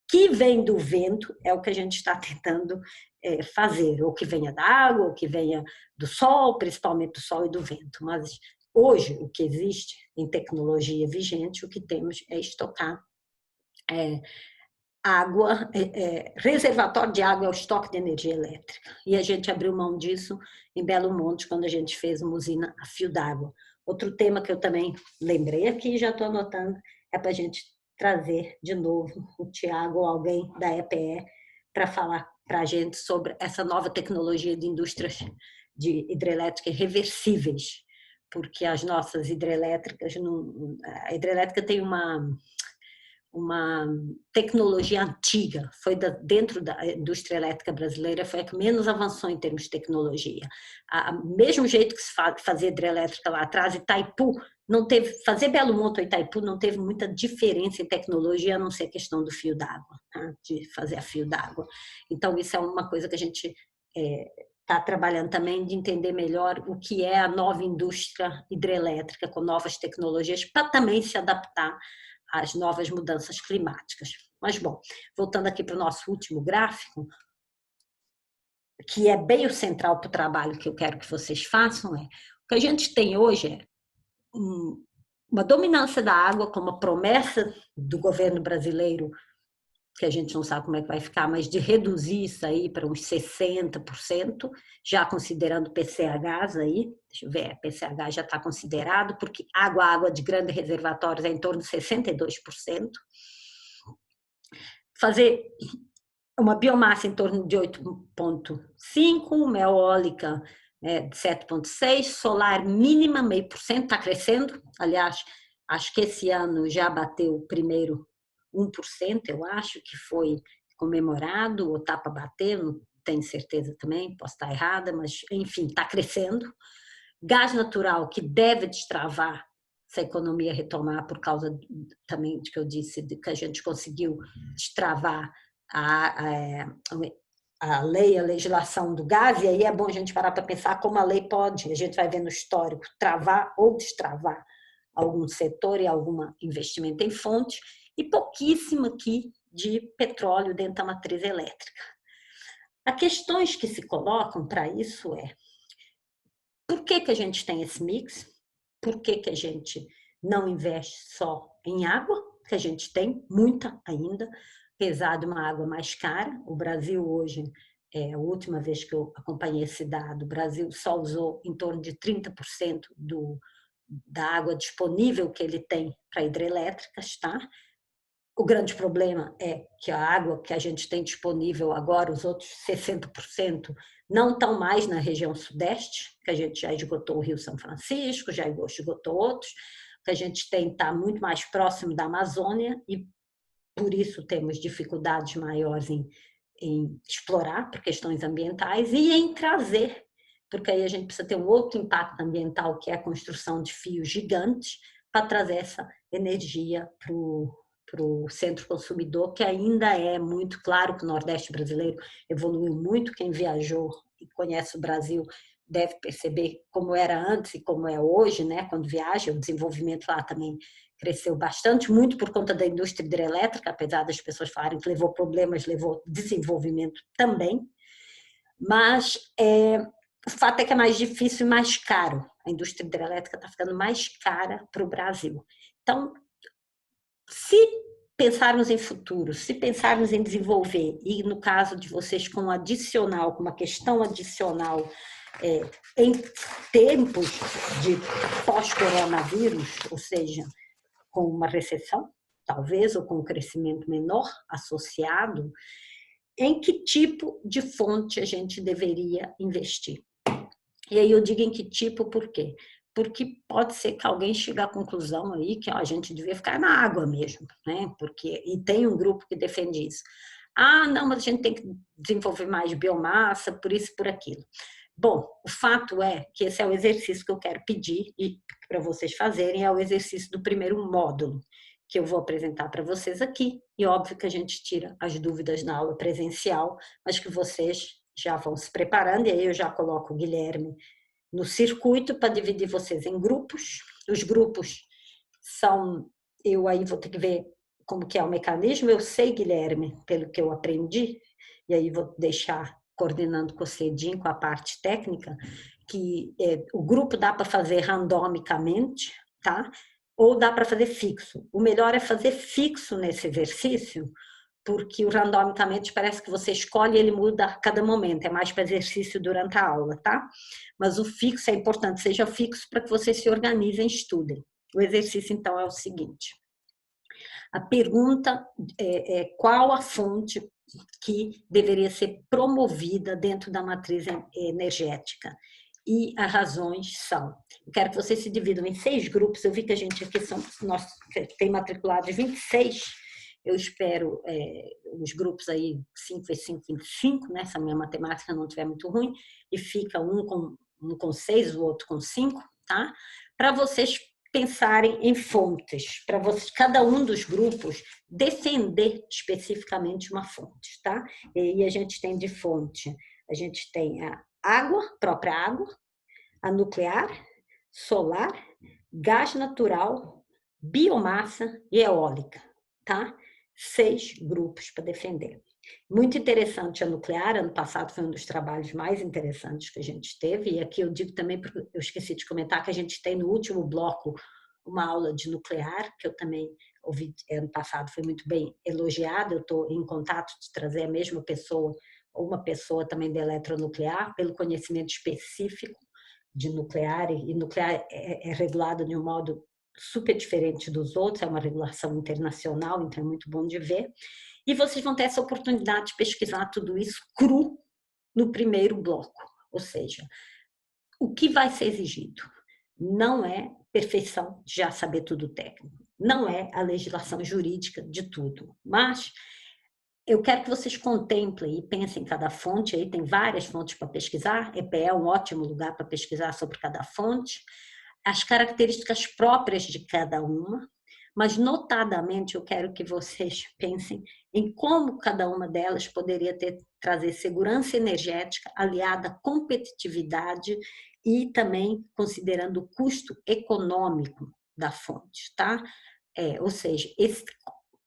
que vem do vento é o que a gente está tentando fazer, ou que venha da água, ou que venha do sol, principalmente do sol e do vento. Mas hoje, o que existe em tecnologia vigente, o que temos é estocar água, reservatório de água é o estoque de energia elétrica. E a gente abriu mão disso em Belo Monte, quando a gente fez uma usina a fio d'água. Outro tema que eu também lembrei aqui, já estou anotando, é para a gente trazer de novo o Tiago ou alguém da EPE para falar para a gente sobre essa nova tecnologia de indústrias de hidrelétrica reversíveis, porque as nossas hidrelétricas, a hidrelétrica tem uma tecnologia antiga, foi dentro da indústria elétrica brasileira, foi a que menos avançou em termos de tecnologia. Mesmo jeito que se fazia hidrelétrica lá atrás, Itaipu não teve, fazer Belo Monte ou Itaipu não teve muita diferença em tecnologia, a não ser a questão do fio d'água, tá? De fazer a fio d'água. Então, isso é uma coisa que a gente está trabalhando também, de entender melhor o que é a nova indústria hidrelétrica, com novas tecnologias, para também se adaptar às novas mudanças climáticas. Mas, bom, voltando aqui para o nosso último gráfico, que é bem o central para o trabalho que eu quero que vocês façam, o que a gente tem hoje é uma dominância da água como promessa do governo brasileiro, que a gente não sabe como é que vai ficar, mas de reduzir isso aí para uns 60%, já considerando PCHs aí, deixa eu ver, PCH já está considerado, porque água de grandes reservatórios é em torno de 62%. Fazer uma biomassa em torno de 8,5%, uma eólica de 7,6%, solar mínima 0,5%, está crescendo, aliás, acho que esse ano já bateu o primeiro 1%, eu acho que foi comemorado, ou está para bater, não tenho certeza também, posso estar errada, mas enfim, está crescendo. Gás natural, que deve destravar se a economia retomar, por causa também de que eu disse, de que a gente conseguiu destravar a lei, a legislação do gás, e aí é bom a gente parar para pensar como a lei pode, a gente vai ver no histórico, travar ou destravar algum setor e algum investimento em fonte, e pouquíssimo aqui de petróleo dentro da matriz elétrica. As questões que se colocam para isso por que a gente tem esse mix? Por que a gente não investe só em água, que a gente tem muita ainda, apesar de uma água mais cara. O Brasil hoje, a última vez que eu acompanhei esse dado, o Brasil só usou em torno de 30% da água disponível que ele tem para hidrelétricas, tá? O grande problema é que a água que a gente tem disponível agora, os outros 60%, não estão mais na região sudeste, que a gente já esgotou o Rio São Francisco, já esgotou outros, que a gente tem está muito mais próximo da Amazônia e por isso temos dificuldades maiores em explorar por questões ambientais e em trazer, porque aí a gente precisa ter um outro impacto ambiental, que é a construção de fios gigantes para trazer essa energia para o centro consumidor, que ainda é muito claro que o Nordeste brasileiro evoluiu muito. Quem viajou e conhece o Brasil deve perceber como era antes e como é hoje, né? Quando viaja, o desenvolvimento lá também cresceu bastante, muito por conta da indústria hidrelétrica, apesar das pessoas falarem que levou problemas, levou desenvolvimento também. Mas O fato é que é mais difícil e mais caro. A indústria hidrelétrica está ficando mais cara para o Brasil. Então, se pensarmos em futuro, se pensarmos em desenvolver, e no caso de vocês com um adicional, com uma questão adicional, em tempos de pós-coronavírus, ou seja, com uma recessão, talvez, ou com um crescimento menor associado, em que tipo de fonte a gente deveria investir? E aí eu digo em que tipo, por quê? Porque pode ser que alguém chegue à conclusão aí que ó, a gente devia ficar na água mesmo, né? Porque, e tem um grupo que defende isso. Ah, não, mas a gente tem que desenvolver mais biomassa, por isso, por aquilo. Bom, o fato é que esse é o exercício que eu quero pedir e para vocês fazerem, é o exercício do primeiro módulo, que eu vou apresentar para vocês aqui. E óbvio que a gente tira as dúvidas na aula presencial, mas que vocês já vão se preparando, e aí eu já coloco o Guilherme no circuito para dividir vocês em grupos. Os grupos são, eu aí vou ter que ver como que é o mecanismo, eu sei, Guilherme, pelo que eu aprendi, e aí vou deixar coordenando com o Cedim, com a parte técnica, que o grupo dá para fazer randomicamente, tá? Ou dá para fazer fixo. O melhor é fazer fixo nesse exercício, porque o randomicamente parece que você escolhe e ele muda a cada momento, é mais para exercício durante a aula, tá? Mas o fixo é importante, seja fixo para que vocês se organizem e estudem. O exercício, então, é o seguinte. A pergunta é qual a fonte que deveria ser promovida dentro da matriz energética? E as razões são, eu quero que vocês se dividam em 6 grupos, eu vi que a gente aqui nós tem matriculados 26, eu espero os grupos aí 5 vezes 5, 25, né, se a minha matemática não estiver muito ruim, e fica um com 6, o outro com 5, tá? Para vocês pensarem em fontes, para vocês, cada um dos grupos defender especificamente uma fonte, tá? E aí a gente tem de fonte, a gente tem a água, própria água, a nuclear, solar, gás natural, biomassa e eólica, tá? 6 grupos para defender. Muito interessante a nuclear, ano passado foi um dos trabalhos mais interessantes que a gente teve, e aqui eu digo também, porque eu esqueci de comentar, que a gente tem no último bloco uma aula de nuclear, que eu também ouvi ano passado, foi muito bem elogiada, eu estou em contato de trazer a mesma pessoa, ou uma pessoa também de eletronuclear, pelo conhecimento específico de nuclear, e nuclear é regulado de um modo super diferente dos outros, é uma regulação internacional, então é muito bom de ver. E vocês vão ter essa oportunidade de pesquisar tudo isso cru no primeiro bloco, ou seja, o que vai ser exigido não é perfeição de já saber tudo técnico, não é a legislação jurídica de tudo, mas eu quero que vocês contemplem e pensem em cada fonte, aí tem várias fontes para pesquisar, EPE é um ótimo lugar para pesquisar sobre cada fonte, as características próprias de cada uma, mas notadamente eu quero que vocês pensem em como cada uma delas poderia trazer segurança energética aliada à competitividade e também considerando o custo econômico da fonte, tá? Ou seja,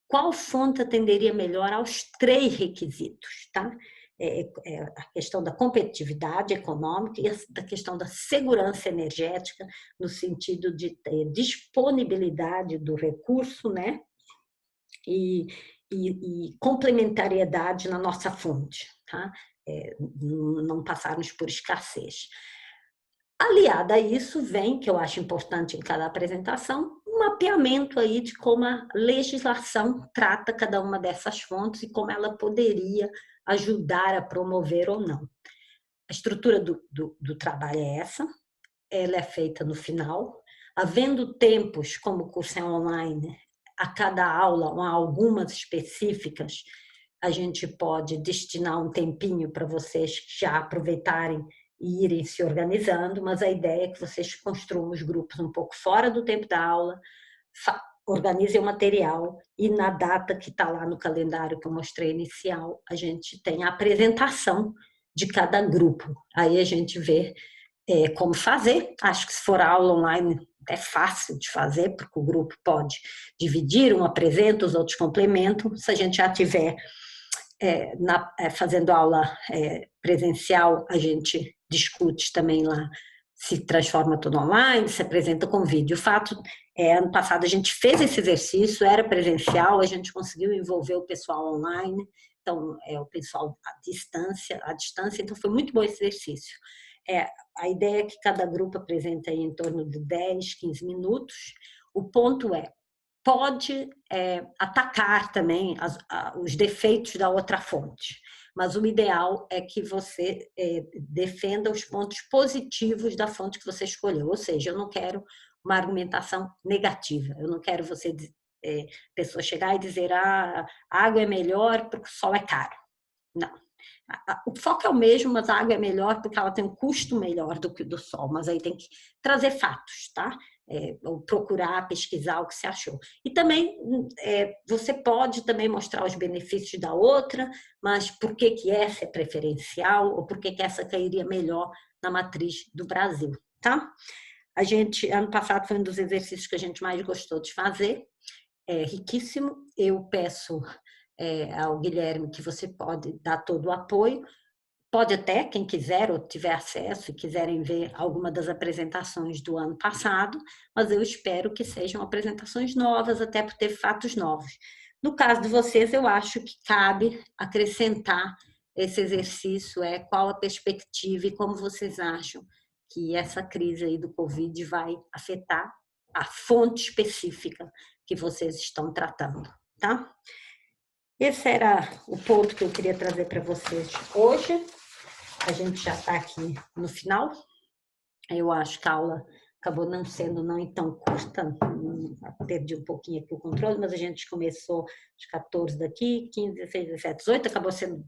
qual fonte atenderia melhor aos 3 requisitos, tá? A questão da competitividade econômica e a questão da segurança energética, no sentido de ter disponibilidade do recurso, né? E complementariedade na nossa fonte, tá? Não passarmos por escassez. Aliada a isso vem, que eu acho importante em cada apresentação, um mapeamento aí de como a legislação trata cada uma dessas fontes e como ela poderia ajudar a promover ou não. A estrutura do trabalho é essa, ela é feita no final, havendo tempos, como o curso é online, a cada aula, algumas específicas, a gente pode destinar um tempinho para vocês já aproveitarem e irem se organizando, mas a ideia é que vocês construam os grupos um pouco fora do tempo da aula, organizem o material e na data que está lá no calendário que eu mostrei inicial, a gente tem a apresentação de cada grupo. Aí a gente vê como fazer. Acho que se for aula online é fácil de fazer, porque o grupo pode dividir, um apresenta, os outros complementam. Se a gente já tiver fazendo aula presencial, a gente discute também lá, se transforma tudo online, se apresenta com vídeo. O fato ano passado a gente fez esse exercício, era presencial, a gente conseguiu envolver o pessoal online, então o pessoal à distância, então foi muito bom esse exercício. A ideia é que cada grupo apresenta aí em torno de 10, 15 minutos. O ponto pode atacar também os defeitos da outra fonte, mas o ideal é que você defenda os pontos positivos da fonte que você escolheu, ou seja, eu não quero uma argumentação negativa, eu não quero você pessoa chegar e dizer a água é melhor porque o sol é caro. Não. O foco é o mesmo, mas a água é melhor porque ela tem um custo melhor do que o do sol, mas aí tem que trazer fatos, tá? Ou procurar, pesquisar o que você achou. E também você pode também mostrar os benefícios da outra, mas por que essa é preferencial ou por que essa cairia melhor na matriz do Brasil, tá? Ano passado foi um dos exercícios que a gente mais gostou de fazer, é riquíssimo. Eu peço ao Guilherme que você pode dar todo o apoio. Pode até, quem quiser ou tiver acesso e quiserem ver alguma das apresentações do ano passado, mas eu espero que sejam apresentações novas, até por ter fatos novos. No caso de vocês, eu acho que cabe acrescentar esse exercício, qual a perspectiva e como vocês acham que essa crise aí do Covid vai afetar a fonte específica que vocês estão tratando, tá? Esse era o ponto que eu queria trazer para vocês hoje. A gente já está aqui no final. Eu acho que a aula acabou não sendo tão curta, perdi um pouquinho aqui o controle, mas a gente começou de 14 daqui, 15, 16, 17, 18, acabou sendo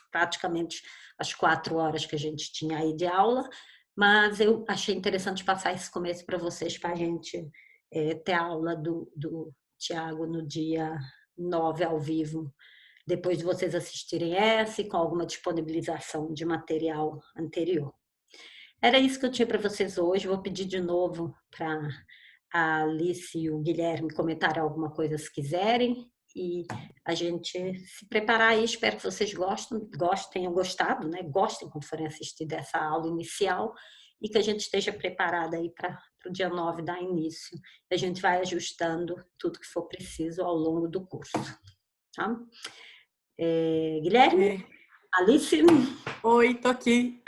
praticamente as 4 horas que a gente tinha aí de aula, mas eu achei interessante passar esse começo para vocês, para a gente ter a aula do Tiago no dia 9 ao vivo, depois de vocês assistirem essa e com alguma disponibilização de material anterior. Era isso que eu tinha para vocês hoje. Vou pedir de novo para a Alice e o Guilherme comentarem alguma coisa se quiserem e a gente se preparar aí. Espero que vocês tenham gostado, né? Gostem quando forem assistir dessa aula inicial e que a gente esteja preparada aí para o dia 9 dar início. A gente vai ajustando tudo que for preciso ao longo do curso. Tá? Guilherme? Alice? Oi, tô aqui.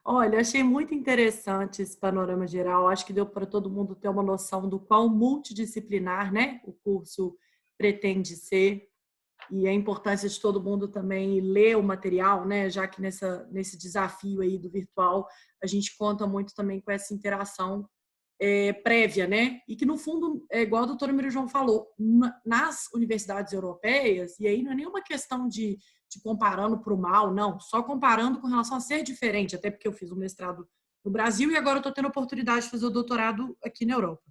Olha, achei muito interessante esse panorama geral. Acho que deu para todo mundo ter uma noção do quão multidisciplinar, né, o curso pretende ser e a importância de todo mundo também ler o material, né, já que nesse desafio aí do virtual a gente conta muito também com essa interação prévia, né? E que, no fundo, é igual a doutora Maria João falou, nas universidades europeias, e aí não é nenhuma questão de comparando para o mal, não, só comparando com relação a ser diferente, até porque eu fiz o mestrado no Brasil e agora eu estou tendo a oportunidade de fazer o doutorado aqui na Europa.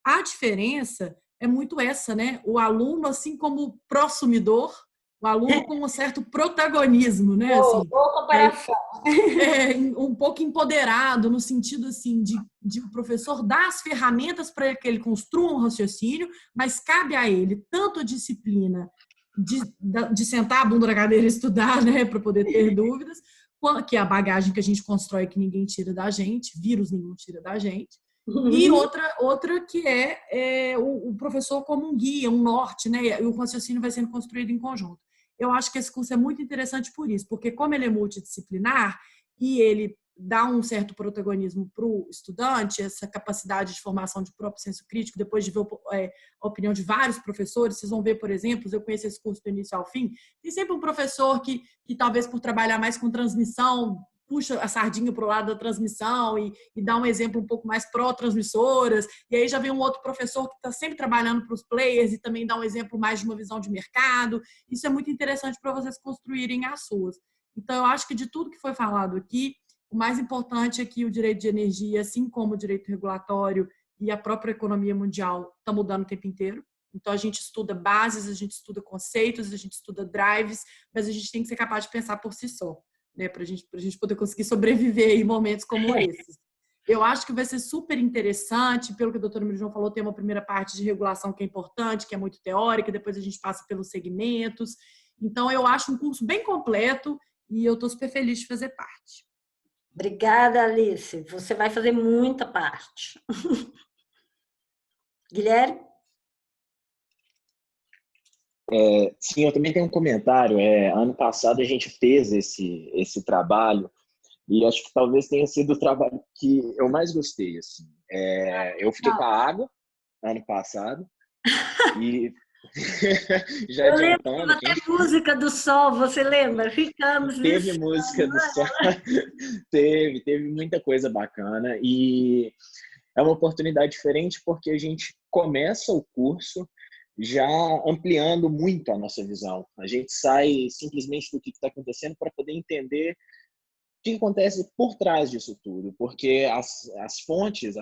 A diferença é muito essa, né? O aluno, assim como prosumidor, o aluno com um certo protagonismo, né? Assim, Boa comparação. um pouco empoderado no sentido assim de o professor dar as ferramentas para que ele construa um raciocínio, mas cabe a ele tanto a disciplina de sentar a bunda na cadeira e estudar, né, para poder ter dúvidas, que é a bagagem que a gente constrói que ninguém tira da gente, vírus nenhum tira da gente. E outra que o professor como um guia, um norte, né? E o raciocínio vai sendo construído em conjunto. Eu acho que esse curso é muito interessante por isso, porque como ele é multidisciplinar e ele dá um certo protagonismo para o estudante, essa capacidade de formação de próprio senso crítico, depois de ver a opinião de vários professores, vocês vão ver, por exemplo, eu conheço esse curso do início ao fim, tem sempre um professor que talvez por trabalhar mais com transmissão, puxa a sardinha para o lado da transmissão e dá um exemplo um pouco mais pró-transmissoras, e aí já vem um outro professor que está sempre trabalhando para os players e também dá um exemplo mais de uma visão de mercado. Isso é muito interessante para vocês construírem as suas. Então, eu acho que de tudo que foi falado aqui, o mais importante é que o direito de energia, assim como o direito regulatório e a própria economia mundial, está mudando o tempo inteiro. Então, a gente estuda bases, a gente estuda conceitos, a gente estuda drives, mas a gente tem que ser capaz de pensar por si só, né, para a gente poder conseguir sobreviver em momentos como esses. Eu acho que vai ser super interessante, pelo que a doutora Maria João falou, tem uma primeira parte de regulação que é importante, que é muito teórica, depois a gente passa pelos segmentos, Então, eu acho um curso bem completo e eu estou super feliz de fazer parte. Obrigada, Alice. Você vai fazer muita parte. Guilherme? Sim, eu também tenho um comentário. Ano passado a gente fez esse trabalho e acho que talvez tenha sido o trabalho que eu mais gostei. Assim. Eu fiquei com a água ano passado e já Eu lembro que adiantando, até música do sol, você lembra? Ficamos teve nisso. música do sol, teve muita coisa bacana e é uma oportunidade diferente porque a gente começa o curso já ampliando muito a nossa visão. A gente sai simplesmente do que está acontecendo para poder entender o que acontece por trás disso tudo, porque as fontes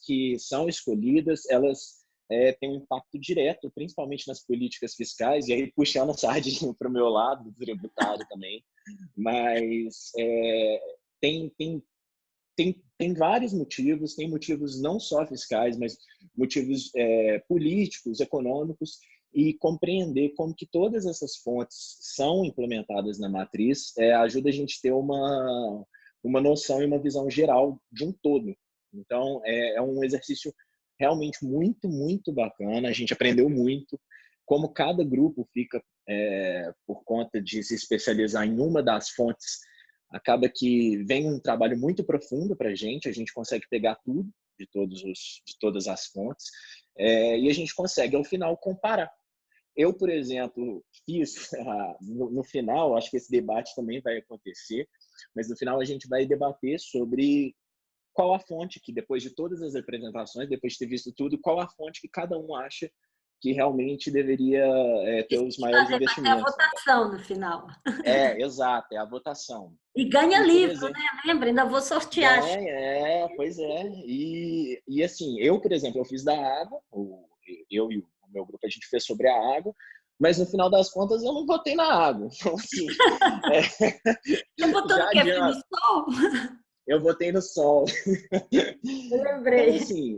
que são escolhidas, elas têm um impacto direto, principalmente nas políticas fiscais, e aí puxando a sardinha para o meu lado, do tributário também, mas tem vários motivos, tem motivos não só fiscais, mas motivos políticos, econômicos, e compreender como que todas essas fontes são implementadas na matriz ajuda a gente a ter uma noção e uma visão geral de um todo. Então, é um exercício realmente muito, muito bacana, a gente aprendeu muito, como cada grupo fica, por conta de se especializar em uma das fontes, acaba que vem um trabalho muito profundo para a gente consegue pegar tudo de todas as fontes, e a gente consegue, ao final, comparar. Eu, por exemplo, fiz, no final, acho que esse debate também vai acontecer, mas no final a gente vai debater sobre qual a fonte que, depois de todas as apresentações, depois de ter visto tudo, qual a fonte que cada um acha que realmente deveria ter os maiores Vai ter a investimentos. votação no final. Exato, é a votação. E ganha E, por livro, exemplo, né? Lembra? Ainda vou sortear. pois é. E assim, eu, por exemplo, eu fiz da água, eu e o meu grupo, a gente fez sobre a água, mas no final das contas eu não votei na água. Então, assim, Você botou já no quê? Foi no adianta, sol? eu votei no sol. Eu Então, lembrei. assim,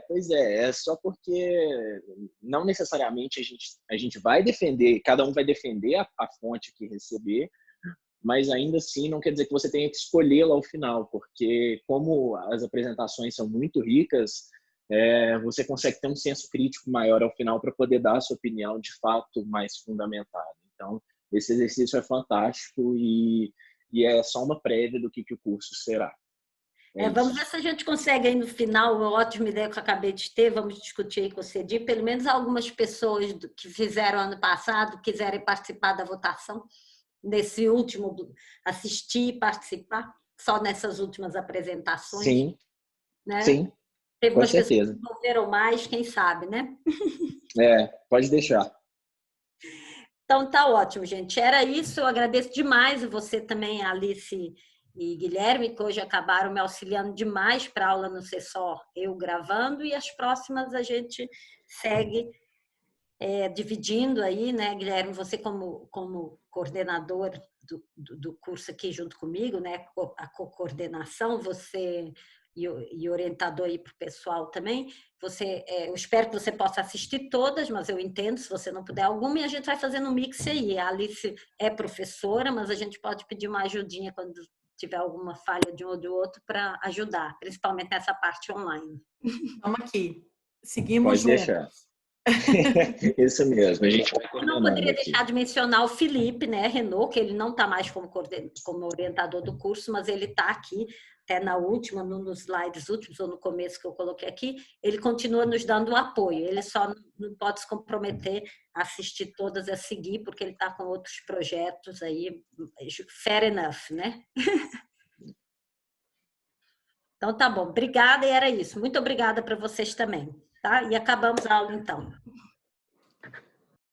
pois é só porque não necessariamente a gente vai defender, cada um vai defender a fonte que receber, mas ainda assim não quer dizer que você tenha que escolhê-la ao final, porque como as apresentações são muito ricas, você consegue ter um senso crítico maior ao final para poder dar a sua opinião de fato mais fundamentada. Então, esse exercício é fantástico e é só uma prévia do que o curso será. Vamos Isso. ver se a gente consegue aí no final, uma ótima ideia que eu acabei de ter, vamos discutir aí com o Cedi, pelo menos algumas pessoas que fizeram ano passado, quiserem participar da votação, nesse último, assistir e participar, só nessas últimas apresentações, Sim, né? sim, Teve com umas pessoas que certeza. envolveram mais, quem sabe, né? Pode deixar. Então, tá ótimo, gente. Era isso. Eu agradeço demais você também, Alice e Guilherme, que hoje acabaram me auxiliando demais para a aula não ser só eu gravando, e as próximas a gente segue dividindo aí, né, Guilherme? Você como coordenador do curso aqui junto comigo, né? A co-coordenação, você e orientador aí para o pessoal também. Eu espero que você possa assistir todas, mas eu entendo se você não puder alguma, e a gente vai fazendo um mix aí. A Alice é professora, mas a gente pode pedir uma ajudinha quando tiver alguma falha de um ou do outro para ajudar, principalmente nessa parte online. Estamos aqui. Seguimos Pode juntos. deixar. Isso mesmo, a gente vai Eu não coordenando poderia aqui. deixar de mencionar o Felipe, né, Renault, que ele não está mais como orientador do curso, mas ele está aqui, até na última, nos slides últimos, ou no começo que eu coloquei aqui, ele continua nos dando apoio, ele só não pode se comprometer a assistir todas, a seguir, porque ele está com outros projetos aí, fair enough, né? Então, tá bom, obrigada, e era isso. Muito obrigada para vocês também, tá? E acabamos a aula, então.